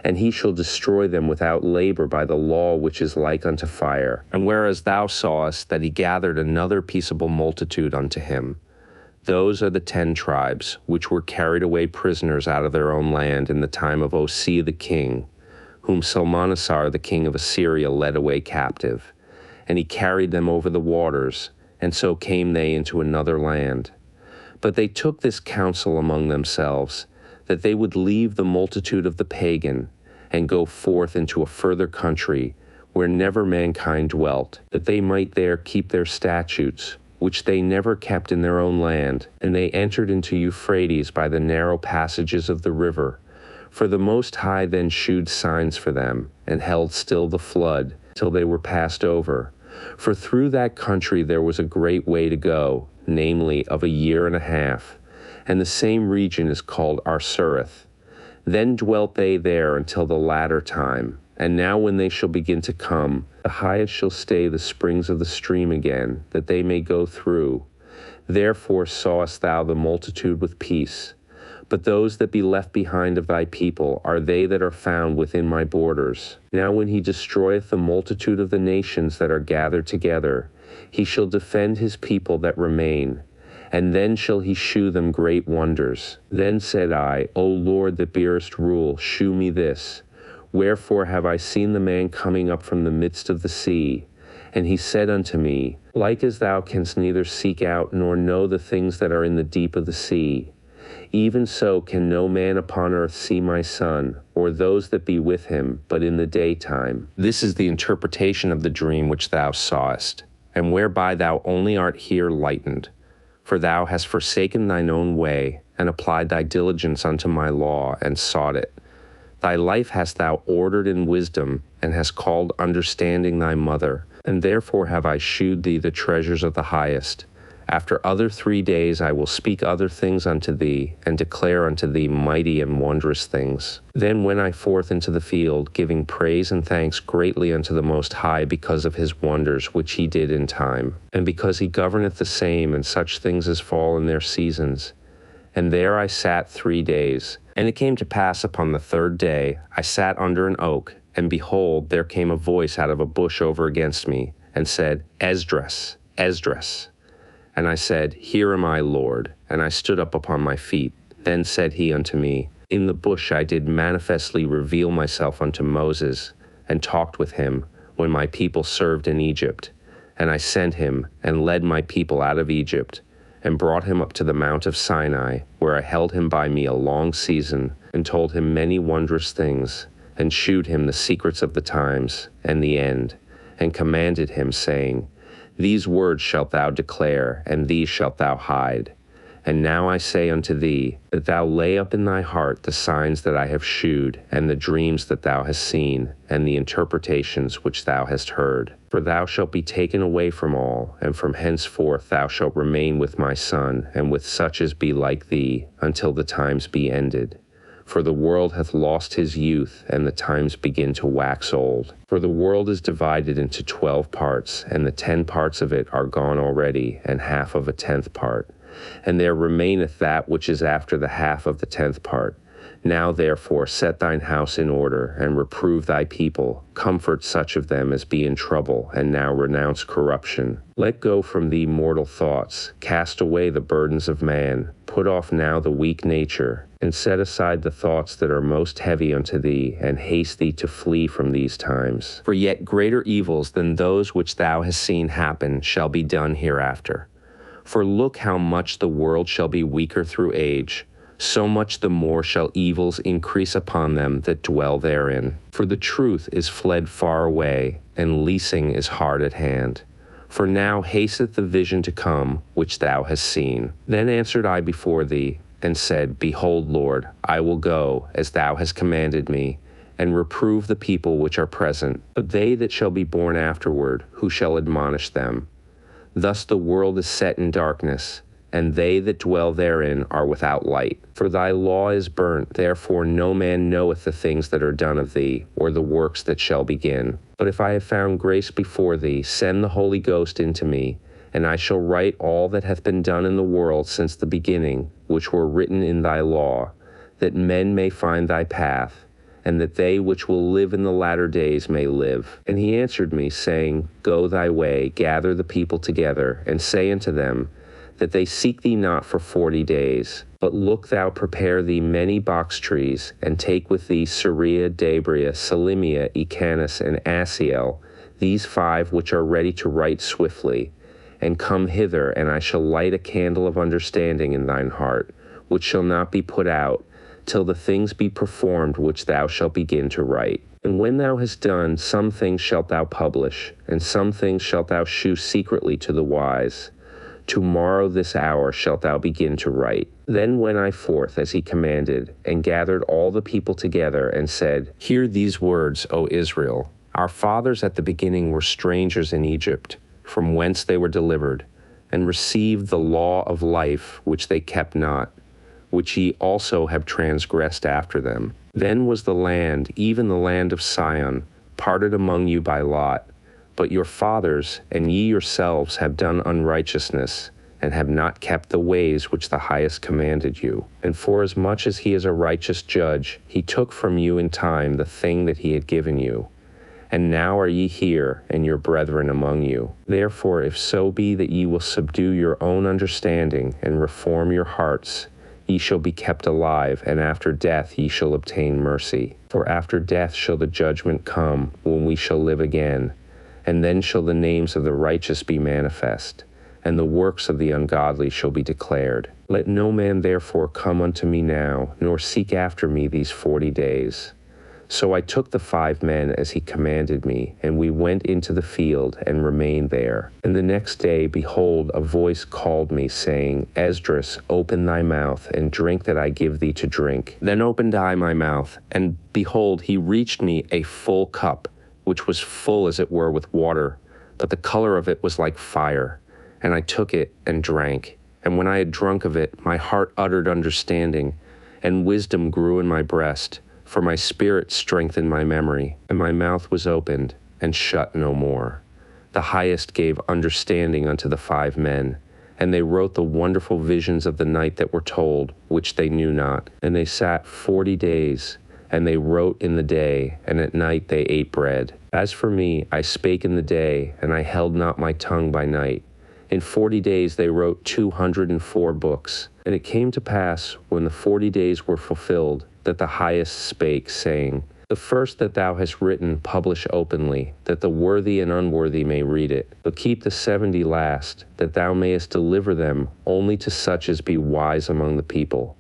And he shall destroy them without labor by the law which is like unto fire. And whereas thou sawest that he gathered another peaceable multitude unto him, those are the 10 tribes, which were carried away prisoners out of their own land in the time of Osea the king, whom Salmanasar the king of Assyria led away captive. And he carried them over the waters, and so came they into another land. But they took this counsel among themselves, that they would leave the multitude of the pagan, and go forth into a further country, where never mankind dwelt, that they might there keep their statutes, which they never kept in their own land. And they entered into Euphrates by the narrow passages of the river. For the Most High then shewed signs for them, and held still the flood, till they were passed over. For through that country there was a great way to go, namely of 1.5 years, and the same region is called Arsureth. Then dwelt they there until the latter time. And now when they shall begin to come, the highest shall stay the springs of the stream again, that they may go through. Therefore sawest thou the multitude with peace. But those that be left behind of thy people are they that are found within my borders. Now when he destroyeth the multitude of the nations that are gathered together, he shall defend his people that remain, and then shall he shew them great wonders. Then said I, O Lord that bearest rule, shew me this. Wherefore have I seen the man coming up from the midst of the sea? And he said unto me, Like as thou canst neither seek out nor know the things that are in the deep of the sea, Even so can no man upon earth see my Son, or those that be with him, but in the daytime. This is the interpretation of the dream which thou sawest, and whereby thou only art here lightened. For thou hast forsaken thine own way, and applied thy diligence unto my law, and sought it. Thy life hast thou ordered in wisdom, and hast called understanding thy mother, and therefore have I shewed thee the treasures of the highest. After other 3 days I will speak other things unto thee, and declare unto thee mighty and wondrous things. Then went I forth into the field, giving praise and thanks greatly unto the Most High because of his wonders which he did in time, and because he governeth the same and such things as fall in their seasons. And there I sat 3 days. And it came to pass upon the 3rd day, I sat under an oak, and behold, there came a voice out of a bush over against me, and said, Esdras, Esdras. And I said, Here am I, Lord. And I stood up upon my feet. Then said he unto me, In the bush I did manifestly reveal myself unto Moses, and talked with him, when my people served in Egypt. And I sent him, and led my people out of Egypt, and brought him up to the mount of Sinai, where I held him by me a long season, and told him many wondrous things, and shewed him the secrets of the times, and the end, and commanded him, saying, These words shalt thou declare, and these shalt thou hide. And now I say unto thee, that thou lay up in thy heart the signs that I have shewed, and the dreams that thou hast seen, and the interpretations which thou hast heard. For thou shalt be taken away from all, and from henceforth thou shalt remain with my Son, and with such as be like thee, until the times be ended. For the world hath lost his youth, and the times begin to wax old. For the world is divided into 12 parts, and the 10 parts of it are gone already, and half of a 10th part. And there remaineth that which is after the half of the 10th part. Now therefore set thine house in order, and reprove thy people, comfort such of them as be in trouble, and now renounce corruption. Let go from thee mortal thoughts, cast away the burdens of man, put off now the weak nature, and set aside the thoughts that are most heavy unto thee, and haste thee to flee from these times. For yet greater evils than those which thou hast seen happen shall be done hereafter. For look how much the world shall be weaker through age, so much the more shall evils increase upon them that dwell therein. For the truth is fled far away, and leasing is hard at hand. For now hasteth the vision to come, which thou hast seen. Then answered I before thee, and said, Behold, Lord, I will go, as thou hast commanded me, and reprove the people which are present. But they that shall be born afterward, who shall admonish them? Thus the world is set in darkness, and they that dwell therein are without light. For thy law is burnt, therefore no man knoweth the things that are done of thee, or the works that shall begin. But if I have found grace before thee, send the Holy Ghost into me, and I shall write all that hath been done in the world since the beginning, which were written in thy law, that men may find thy path, and that they which will live in the latter days may live. And he answered me, saying, Go thy way, gather the people together, and say unto them, that they seek thee not for 40 days. But look thou prepare thee many box trees, and take with thee Syria, Dabria, Salimia, Ecanus, and Asiel, these 5 which are ready to write swiftly. And come hither, and I shall light a candle of understanding in thine heart, which shall not be put out, till the things be performed which thou shalt begin to write. And when thou hast done, some things shalt thou publish, and some things shalt thou shew secretly to the wise. Tomorrow this hour shalt thou begin to write. Then went I forth as he commanded, and gathered all the people together, and said, Hear these words, O Israel. Our fathers at the beginning were strangers in Egypt, from whence they were delivered, and received the law of life, which they kept not, which ye also have transgressed after them. Then was the land, even the land of Sion, parted among you by lot. But your fathers and ye yourselves have done unrighteousness, and have not kept the ways which the Highest commanded you. And forasmuch as he is a righteous judge, he took from you in time the thing that he had given you. And now are ye here, and your brethren among you. Therefore, if so be that ye will subdue your own understanding, and reform your hearts, ye shall be kept alive, and after death ye shall obtain mercy. For after death shall the judgment come, when we shall live again. And then shall the names of the righteous be manifest, and the works of the ungodly shall be declared. Let no man therefore come unto me now, nor seek after me these 40 days. So I took the 5 men as he commanded me, and we went into the field and remained there. And the next day, behold, a voice called me, saying, Esdras, open thy mouth, and drink that I give thee to drink. Then opened I my mouth, and behold, he reached me a full cup, which was full as it were with water, but the color of it was like fire. And I took it and drank. And when I had drunk of it, my heart uttered understanding, and wisdom grew in my breast. For my spirit strengthened my memory, and my mouth was opened, and shut no more. The Highest gave understanding unto the 5 men, and they wrote the wonderful visions of the night that were told, which they knew not. And they sat 40 days, and they wrote in the day, and at night they ate bread. As for me, I spake in the day, and I held not my tongue by night. In 40 days they wrote 204 books. And it came to pass, when the 40 days were fulfilled, that the Highest spake, saying, The first that thou hast written publish openly, that the worthy and unworthy may read it. But keep the 70 last, that thou mayest deliver them only to such as be wise among the people.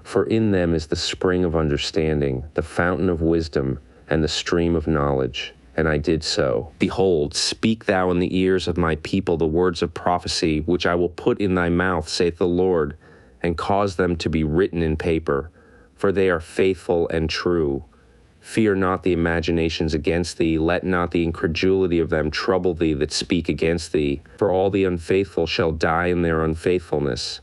For in them is the spring of understanding, the fountain of wisdom, and the stream of knowledge. And I did so. Behold, speak thou in the ears of my people the words of prophecy, which I will put in thy mouth, saith the Lord, and cause them to be written in paper, for they are faithful and true. Fear not the imaginations against thee, let not the incredulity of them trouble thee that speak against thee, for all the unfaithful shall die in their unfaithfulness.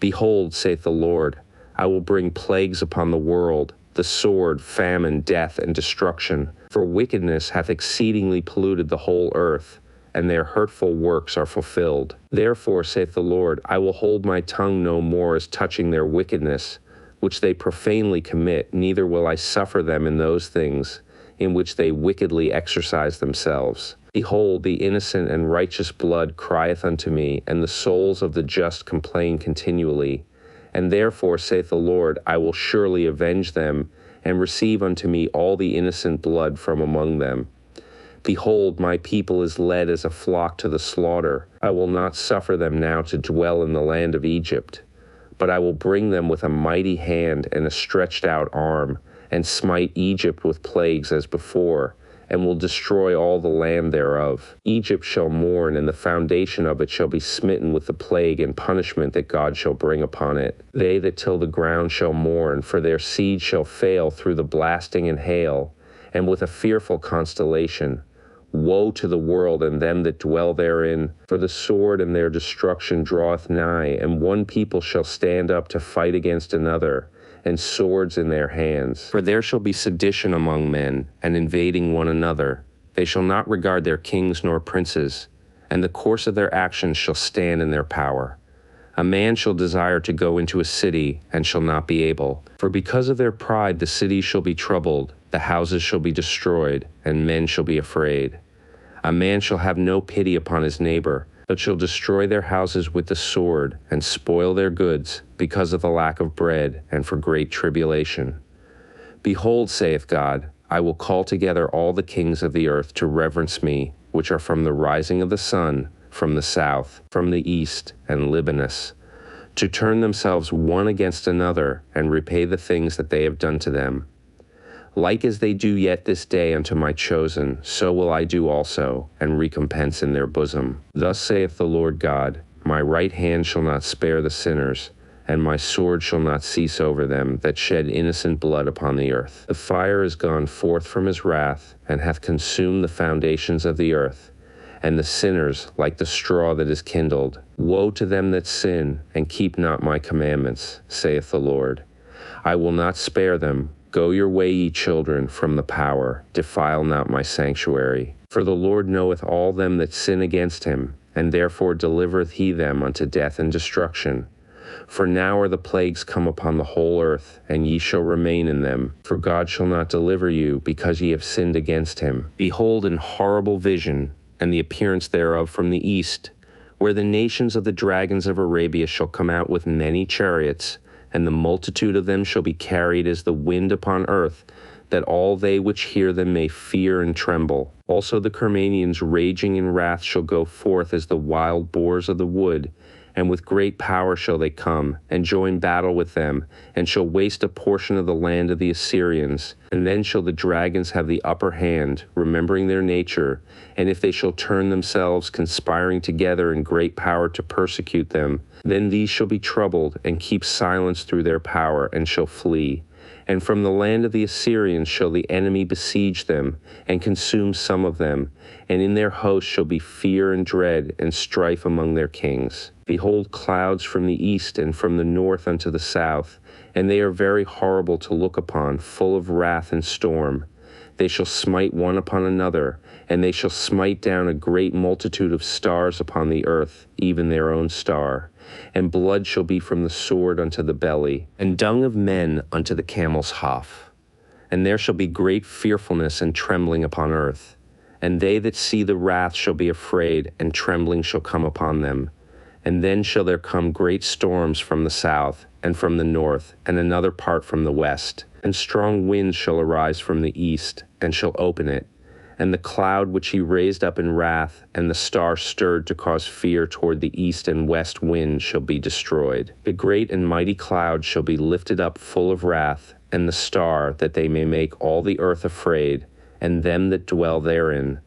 Behold, saith the Lord, I will bring plagues upon the world, the sword, famine, death, and destruction. For wickedness hath exceedingly polluted the whole earth, and their hurtful works are fulfilled. Therefore, saith the Lord, I will hold my tongue no more as touching their wickedness, which they profanely commit, neither will I suffer them in those things in which they wickedly exercise themselves. Behold, the innocent and righteous blood crieth unto me, and the souls of the just complain continually. And therefore, saith the Lord, I will surely avenge them, and receive unto me all the innocent blood from among them. Behold, my people is led as a flock to the slaughter. I will not suffer them now to dwell in the land of Egypt. But I will bring them with a mighty hand and a stretched out arm, and smite Egypt with plagues as before, and will destroy all the land thereof. Egypt shall mourn, and the foundation of it shall be smitten with the plague and punishment that God shall bring upon it. They that till the ground shall mourn, for their seed shall fail through the blasting and hail, and with a fearful constellation. Woe to the world and them that dwell therein, for the sword and their destruction draweth nigh, and one people shall stand up to fight against another, and swords in their hands. For there shall be sedition among men, and invading one another. They shall not regard their kings nor princes, and the course of their actions shall stand in their power. A man shall desire to go into a city, and shall not be able. For because of their pride the cities shall be troubled, the houses shall be destroyed, and men shall be afraid. A man shall have no pity upon his neighbor, but shall destroy their houses with the sword, and spoil their goods, because of the lack of bread, and for great tribulation. Behold, saith God, I will call together all the kings of the earth to reverence me, which are from the rising of the sun, from the south, from the east, and Libanus, to turn themselves one against another, and repay the things that they have done to them. Like as they do yet this day unto my chosen, so will I do also, and recompense in their bosom. Thus saith the Lord God, my right hand shall not spare the sinners, and my sword shall not cease over them that shed innocent blood upon the earth. The fire is gone forth from his wrath, and hath consumed the foundations of the earth, and the sinners like the straw that is kindled. Woe to them that sin, and keep not my commandments, saith the Lord. I will not spare them. Go your way, ye children, from the power, defile not my sanctuary. For the Lord knoweth all them that sin against him, and therefore delivereth he them unto death and destruction. For now are the plagues come upon the whole earth, and ye shall remain in them. For God shall not deliver you, because ye have sinned against him. Behold an horrible vision, and the appearance thereof from the east, where the nations of the dragons of Arabia shall come out with many chariots, and the multitude of them shall be carried as the wind upon earth, that all they which hear them may fear and tremble. Also the Carmanians raging in wrath shall go forth as the wild boars of the wood, and with great power shall they come, and join battle with them, and shall waste a portion of the land of the Assyrians. And then shall the dragons have the upper hand, remembering their nature, and if they shall turn themselves, conspiring together in great power to persecute them, then these shall be troubled, and keep silence through their power, and shall flee. And from the land of the Assyrians shall the enemy besiege them, and consume some of them, and in their host shall be fear and dread, and strife among their kings. Behold, clouds from the east and from the north unto the south, and they are very horrible to look upon, full of wrath and storm. They shall smite one upon another, and they shall smite down a great multitude of stars upon the earth, even their own star. And blood shall be from the sword unto the belly, and dung of men unto the camel's hough. And there shall be great fearfulness and trembling upon earth. And they that see the wrath shall be afraid, and trembling shall come upon them. And then shall there come great storms from the south, and from the north, and another part from the west. And strong winds shall arise from the east, and shall open it. And the cloud which he raised up in wrath, and the star stirred to cause fear toward the east and west wind shall be destroyed. The great and mighty cloud shall be lifted up full of wrath, and the star, that they may make all the earth afraid, and them that dwell therein.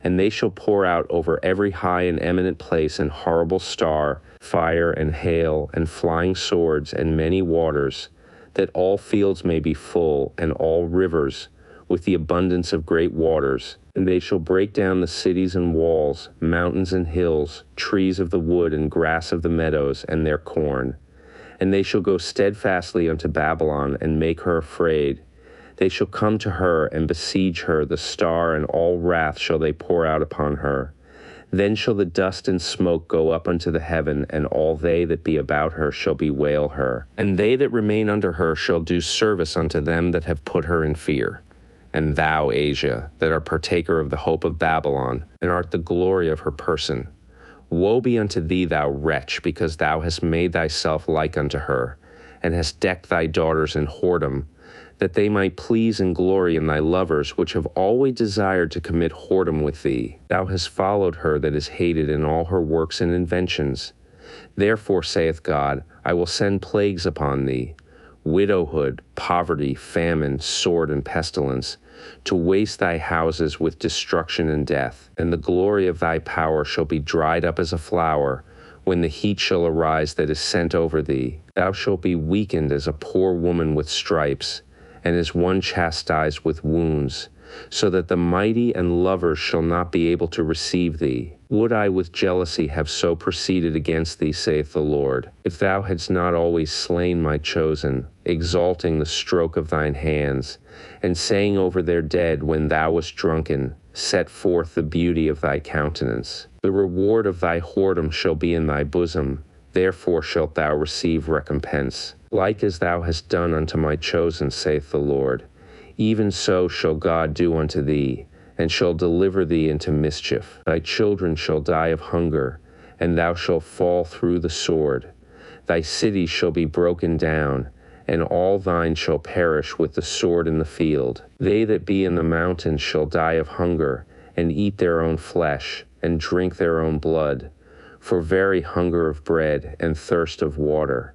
And they shall pour out over every high and eminent place an horrible star, fire and hail, and flying swords, and many waters, that all fields may be full, and all rivers, with the abundance of great waters. And they shall break down the cities and walls, mountains and hills, trees of the wood and grass of the meadows, and their corn. And they shall go steadfastly unto Babylon, and make her afraid. They shall come to her, and besiege her, the star, and all wrath shall they pour out upon her. Then shall the dust and smoke go up unto the heaven, and all they that be about her shall bewail her. And they that remain under her shall do service unto them that have put her in fear. And thou, Asia, that art partaker of the hope of Babylon, and art the glory of her person, woe be unto thee, thou wretch, because thou hast made thyself like unto her, and hast decked thy daughters in whoredom, that they might please and glory in thy lovers, which have always desired to commit whoredom with thee. Thou hast followed her that is hated in all her works and inventions. Therefore, saith God, I will send plagues upon thee, widowhood, poverty, famine, sword, and pestilence, to waste thy houses with destruction and death. And the glory of thy power shall be dried up as a flower, when the heat shall arise that is sent over thee. Thou shalt be weakened as a poor woman with stripes, and as one chastised with wounds, so that the mighty and lovers shall not be able to receive thee. Would I with jealousy have so proceeded against thee, saith the Lord, if thou hadst not always slain my chosen, exalting the stroke of thine hands, and saying over their dead when thou wast drunken, set forth the beauty of thy countenance. The reward of thy whoredom shall be in thy bosom, therefore shalt thou receive recompense. Like as thou hast done unto my chosen, saith the Lord, even so shall God do unto thee, and shall deliver thee into mischief. Thy children shall die of hunger, and thou shalt fall through the sword. Thy cities shall be broken down, and all thine shall perish with the sword in the field. They that be in the mountains shall die of hunger, and eat their own flesh, and drink their own blood, for very hunger of bread and thirst of water.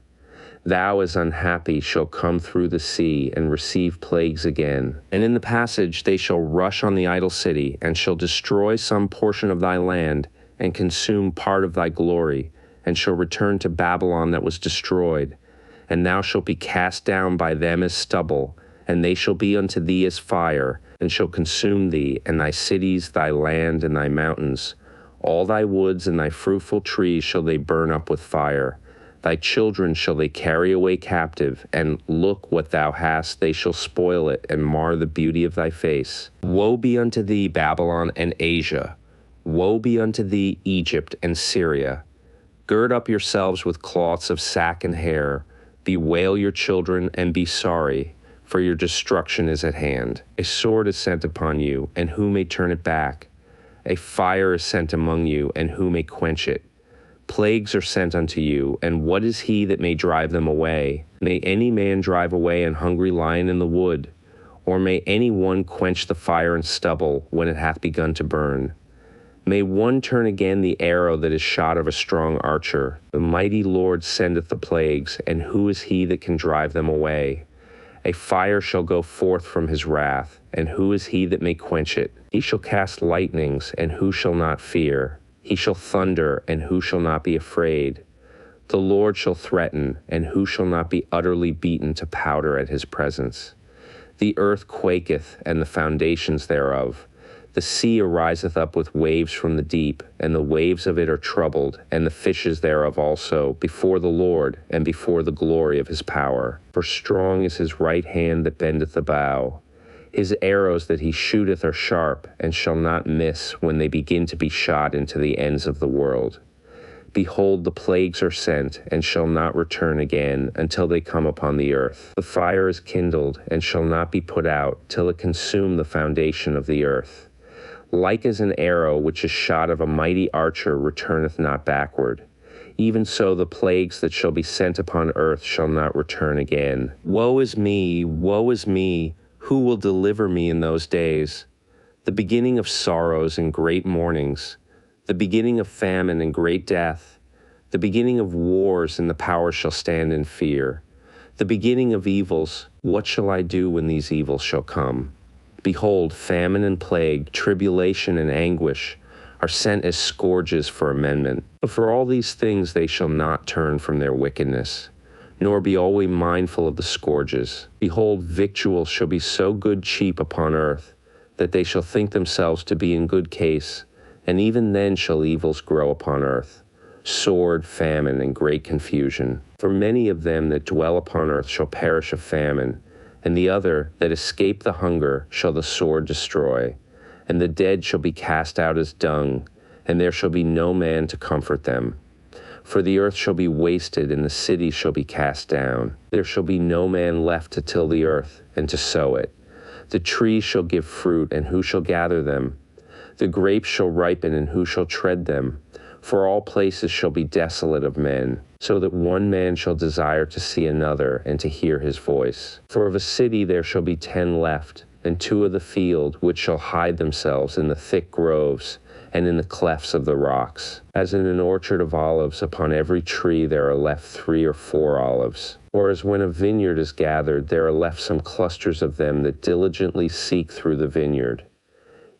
Thou as unhappy shall come through the sea, and receive plagues again. And in the passage they shall rush on the idol city, and shall destroy some portion of thy land, and consume part of thy glory, and shall return to Babylon that was destroyed. And thou shalt be cast down by them as stubble, and they shall be unto thee as fire, and shall consume thee, and thy cities, thy land, and thy mountains. All thy woods and thy fruitful trees shall they burn up with fire. Thy children shall they carry away captive, and look what thou hast, they shall spoil it, and mar the beauty of thy face. Woe be unto thee, Babylon and Asia! Woe be unto thee, Egypt and Syria! Gird up yourselves with cloths of sack and hair, bewail your children, and be sorry, for your destruction is at hand. A sword is sent upon you, and who may turn it back? A fire is sent among you, and who may quench it? Plagues are sent unto you, and what is he that may drive them away? May any man drive away an hungry lion in the wood? or may any one quench the fire and stubble when it hath begun to burn. May one turn again the arrow that is shot of a strong archer. The mighty Lord sendeth the plagues, and who is he that can drive them away? A fire shall go forth from his wrath, and who is he that may quench it? He shall cast lightnings, and who shall not fear? He shall thunder, and who shall not be afraid? The Lord shall threaten, and who shall not be utterly beaten to powder at his presence? The earth quaketh, and the foundations thereof. The sea ariseth up with waves from the deep, and the waves of it are troubled, and the fishes thereof also, before the Lord, and before the glory of his power. For strong is his right hand that bendeth the bow. His arrows that he shooteth are sharp, and shall not miss when they begin to be shot into the ends of the world. Behold, the plagues are sent, and shall not return again until they come upon the earth. The fire is kindled, and shall not be put out, till it consume the foundation of the earth. Like as an arrow which is shot of a mighty archer returneth not backward, even so the plagues that shall be sent upon earth shall not return again. Woe is me, woe is me! Who will deliver me in those days? The beginning of sorrows and great mournings, the beginning of famine and great death, the beginning of wars, and the power shall stand in fear. The beginning of evils, what shall I do when these evils shall come? Behold, famine and plague, tribulation and anguish are sent as scourges for amendment. But for all these things they shall not turn from their wickedness, nor be always mindful of the scourges. Behold, victuals shall be so good cheap upon earth, that they shall think themselves to be in good case, and even then shall evils grow upon earth, sword, famine, and great confusion. For many of them that dwell upon earth shall perish of famine, and the other that escape the hunger shall the sword destroy, and the dead shall be cast out as dung, and there shall be no man to comfort them. For the earth shall be wasted, and the cities shall be cast down. There shall be no man left to till the earth, and to sow it. The trees shall give fruit, and who shall gather them? The grapes shall ripen, and who shall tread them? For all places shall be desolate of men, so that one man shall desire to see another, and to hear his voice. For of a city there shall be 10 left, and 2 of the field, which shall hide themselves in the thick groves, and in the clefts of the rocks. As in an orchard of olives, upon every tree there are left 3 or 4 olives. Or as when a vineyard is gathered, there are left some clusters of them that diligently seek through the vineyard.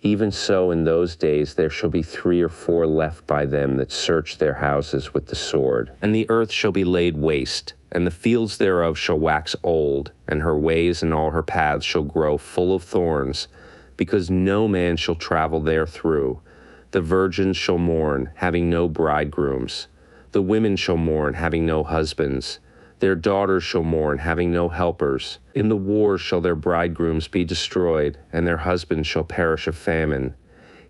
Even so in those days there shall be 3 or 4 left by them that search their houses with the sword. And the earth shall be laid waste, and the fields thereof shall wax old, and her ways and all her paths shall grow full of thorns, because no man shall travel therethrough. The virgins shall mourn, having no bridegrooms. The women shall mourn, having no husbands. Their daughters shall mourn, having no helpers. In the wars shall their bridegrooms be destroyed, and their husbands shall perish of famine.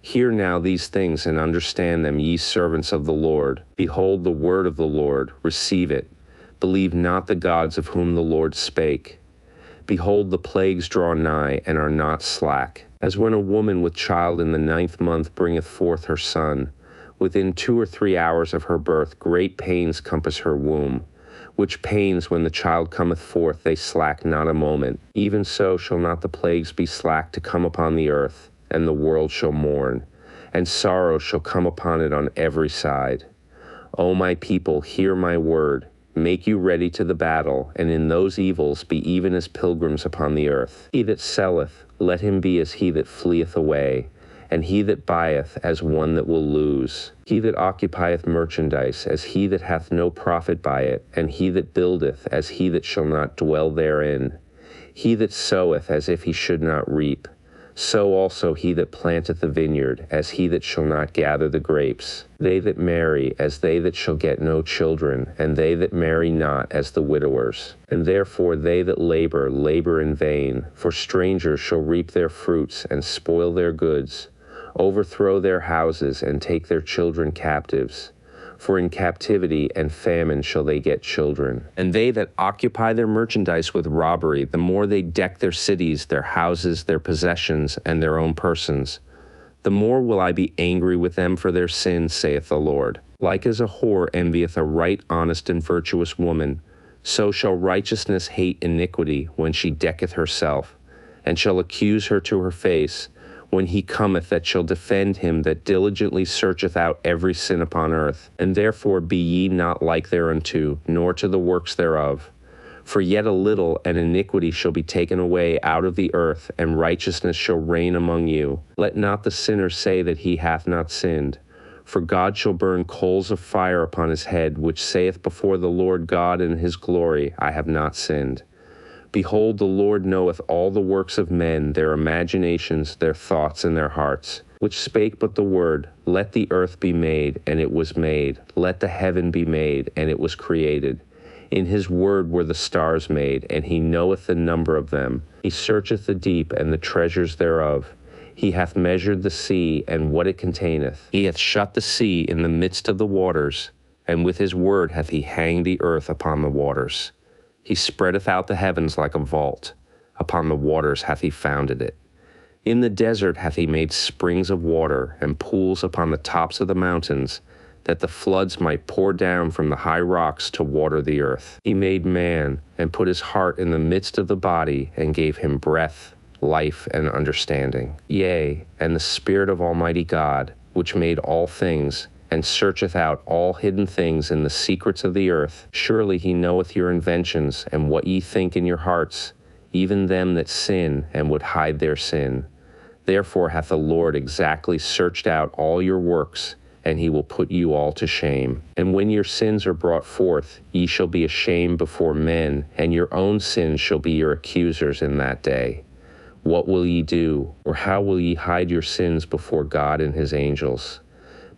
Hear now these things, and understand them, ye servants of the Lord. Behold the word of the Lord, receive it. Believe not the gods of whom the Lord spake. Behold, the plagues draw nigh, and are not slack. As when a woman with child in the 9th month bringeth forth her son, within 2 or 3 hours of her birth great pains compass her womb, which pains when the child cometh forth they slack not a moment. Even so shall not the plagues be slack to come upon the earth, and the world shall mourn, and sorrow shall come upon it on every side. O my people, hear my word. Make you ready to the battle, and in those evils be even as pilgrims upon the earth. He that selleth, let him be as he that fleeth away, and he that buyeth as one that will lose. He that occupieth merchandise as he that hath no profit by it, and he that buildeth as he that shall not dwell therein. He that soweth as if he should not reap. So also he that planteth the vineyard, as he that shall not gather the grapes. They that marry, as they that shall get no children, and they that marry not, as the widowers. And therefore they that labor, labor in vain, for strangers shall reap their fruits, and spoil their goods, overthrow their houses, and take their children captives. For in captivity and famine shall they get children. And they that occupy their merchandise with robbery, the more they deck their cities, their houses, their possessions, and their own persons, the more will I be angry with them for their sins, saith the Lord. Like as a whore envieth a right, honest, and virtuous woman, so shall righteousness hate iniquity when she decketh herself, and shall accuse her to her face, when he cometh that shall defend him that diligently searcheth out every sin upon earth. And therefore be ye not like thereunto, nor to the works thereof. For yet a little, and iniquity shall be taken away out of the earth, and righteousness shall reign among you. Let not the sinner say that he hath not sinned. For God shall burn coals of fire upon his head, which saith before the Lord God in his glory, I have not sinned. Behold, the Lord knoweth all the works of men, their imaginations, their thoughts, and their hearts. Which spake but the word, Let the earth be made, and it was made. Let the heaven be made, and it was created. In his word were the stars made, and he knoweth the number of them. He searcheth the deep and the treasures thereof. He hath measured the sea, and what it containeth. He hath shut the sea in the midst of the waters, and with his word hath he hanged the earth upon the waters. He spreadeth out the heavens like a vault. Upon the waters hath he founded it. In the desert hath he made springs of water, and pools upon the tops of the mountains, that the floods might pour down from the high rocks to water the earth. He made man, and put his heart in the midst of the body, and gave him breath, life, and understanding. Yea, and the Spirit of Almighty God, which made all things, and searcheth out all hidden things in the secrets of the earth. Surely he knoweth your inventions, and what ye think in your hearts, even them that sin, and would hide their sin. Therefore hath the Lord exactly searched out all your works, and he will put you all to shame. And when your sins are brought forth, ye shall be ashamed before men, and your own sins shall be your accusers in that day. What will ye do, or how will ye hide your sins before God and his angels?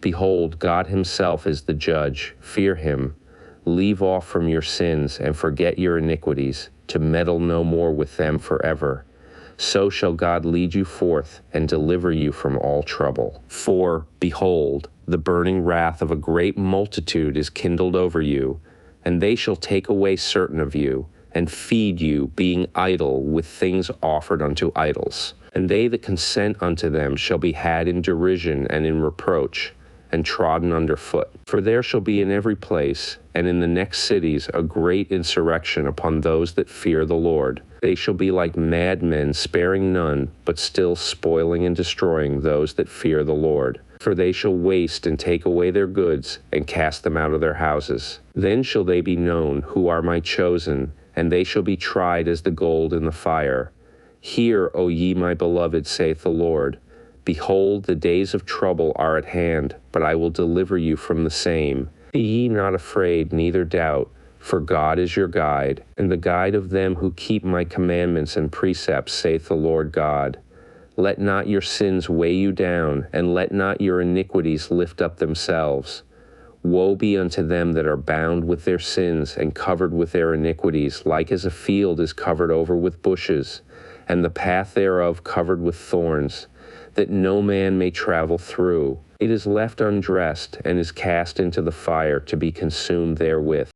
Behold, God himself is the judge. Fear him. Leave off from your sins, and forget your iniquities, to meddle no more with them forever. So shall God lead you forth, and deliver you from all trouble. For, behold, the burning wrath of a great multitude is kindled over you, and they shall take away certain of you, and feed you, being idle, with things offered unto idols. And they that consent unto them shall be had in derision and in reproach, and trodden under foot. For there shall be in every place, and in the next cities, a great insurrection upon those that fear the Lord. They shall be like madmen, sparing none, but still spoiling and destroying those that fear the Lord. For they shall waste and take away their goods, and cast them out of their houses. Then shall they be known who are my chosen, and they shall be tried as the gold in the fire. Hear, O ye my beloved, saith the Lord. Behold, the days of trouble are at hand, but I will deliver you from the same. Be ye not afraid, neither doubt, for God is your guide, and the guide of them who keep my commandments and precepts, saith the Lord God. Let not your sins weigh you down, and let not your iniquities lift up themselves. Woe be unto them that are bound with their sins, and covered with their iniquities, like as a field is covered over with bushes, and the path thereof covered with thorns, that no man may travel through. It is left undressed, and is cast into the fire to be consumed therewith.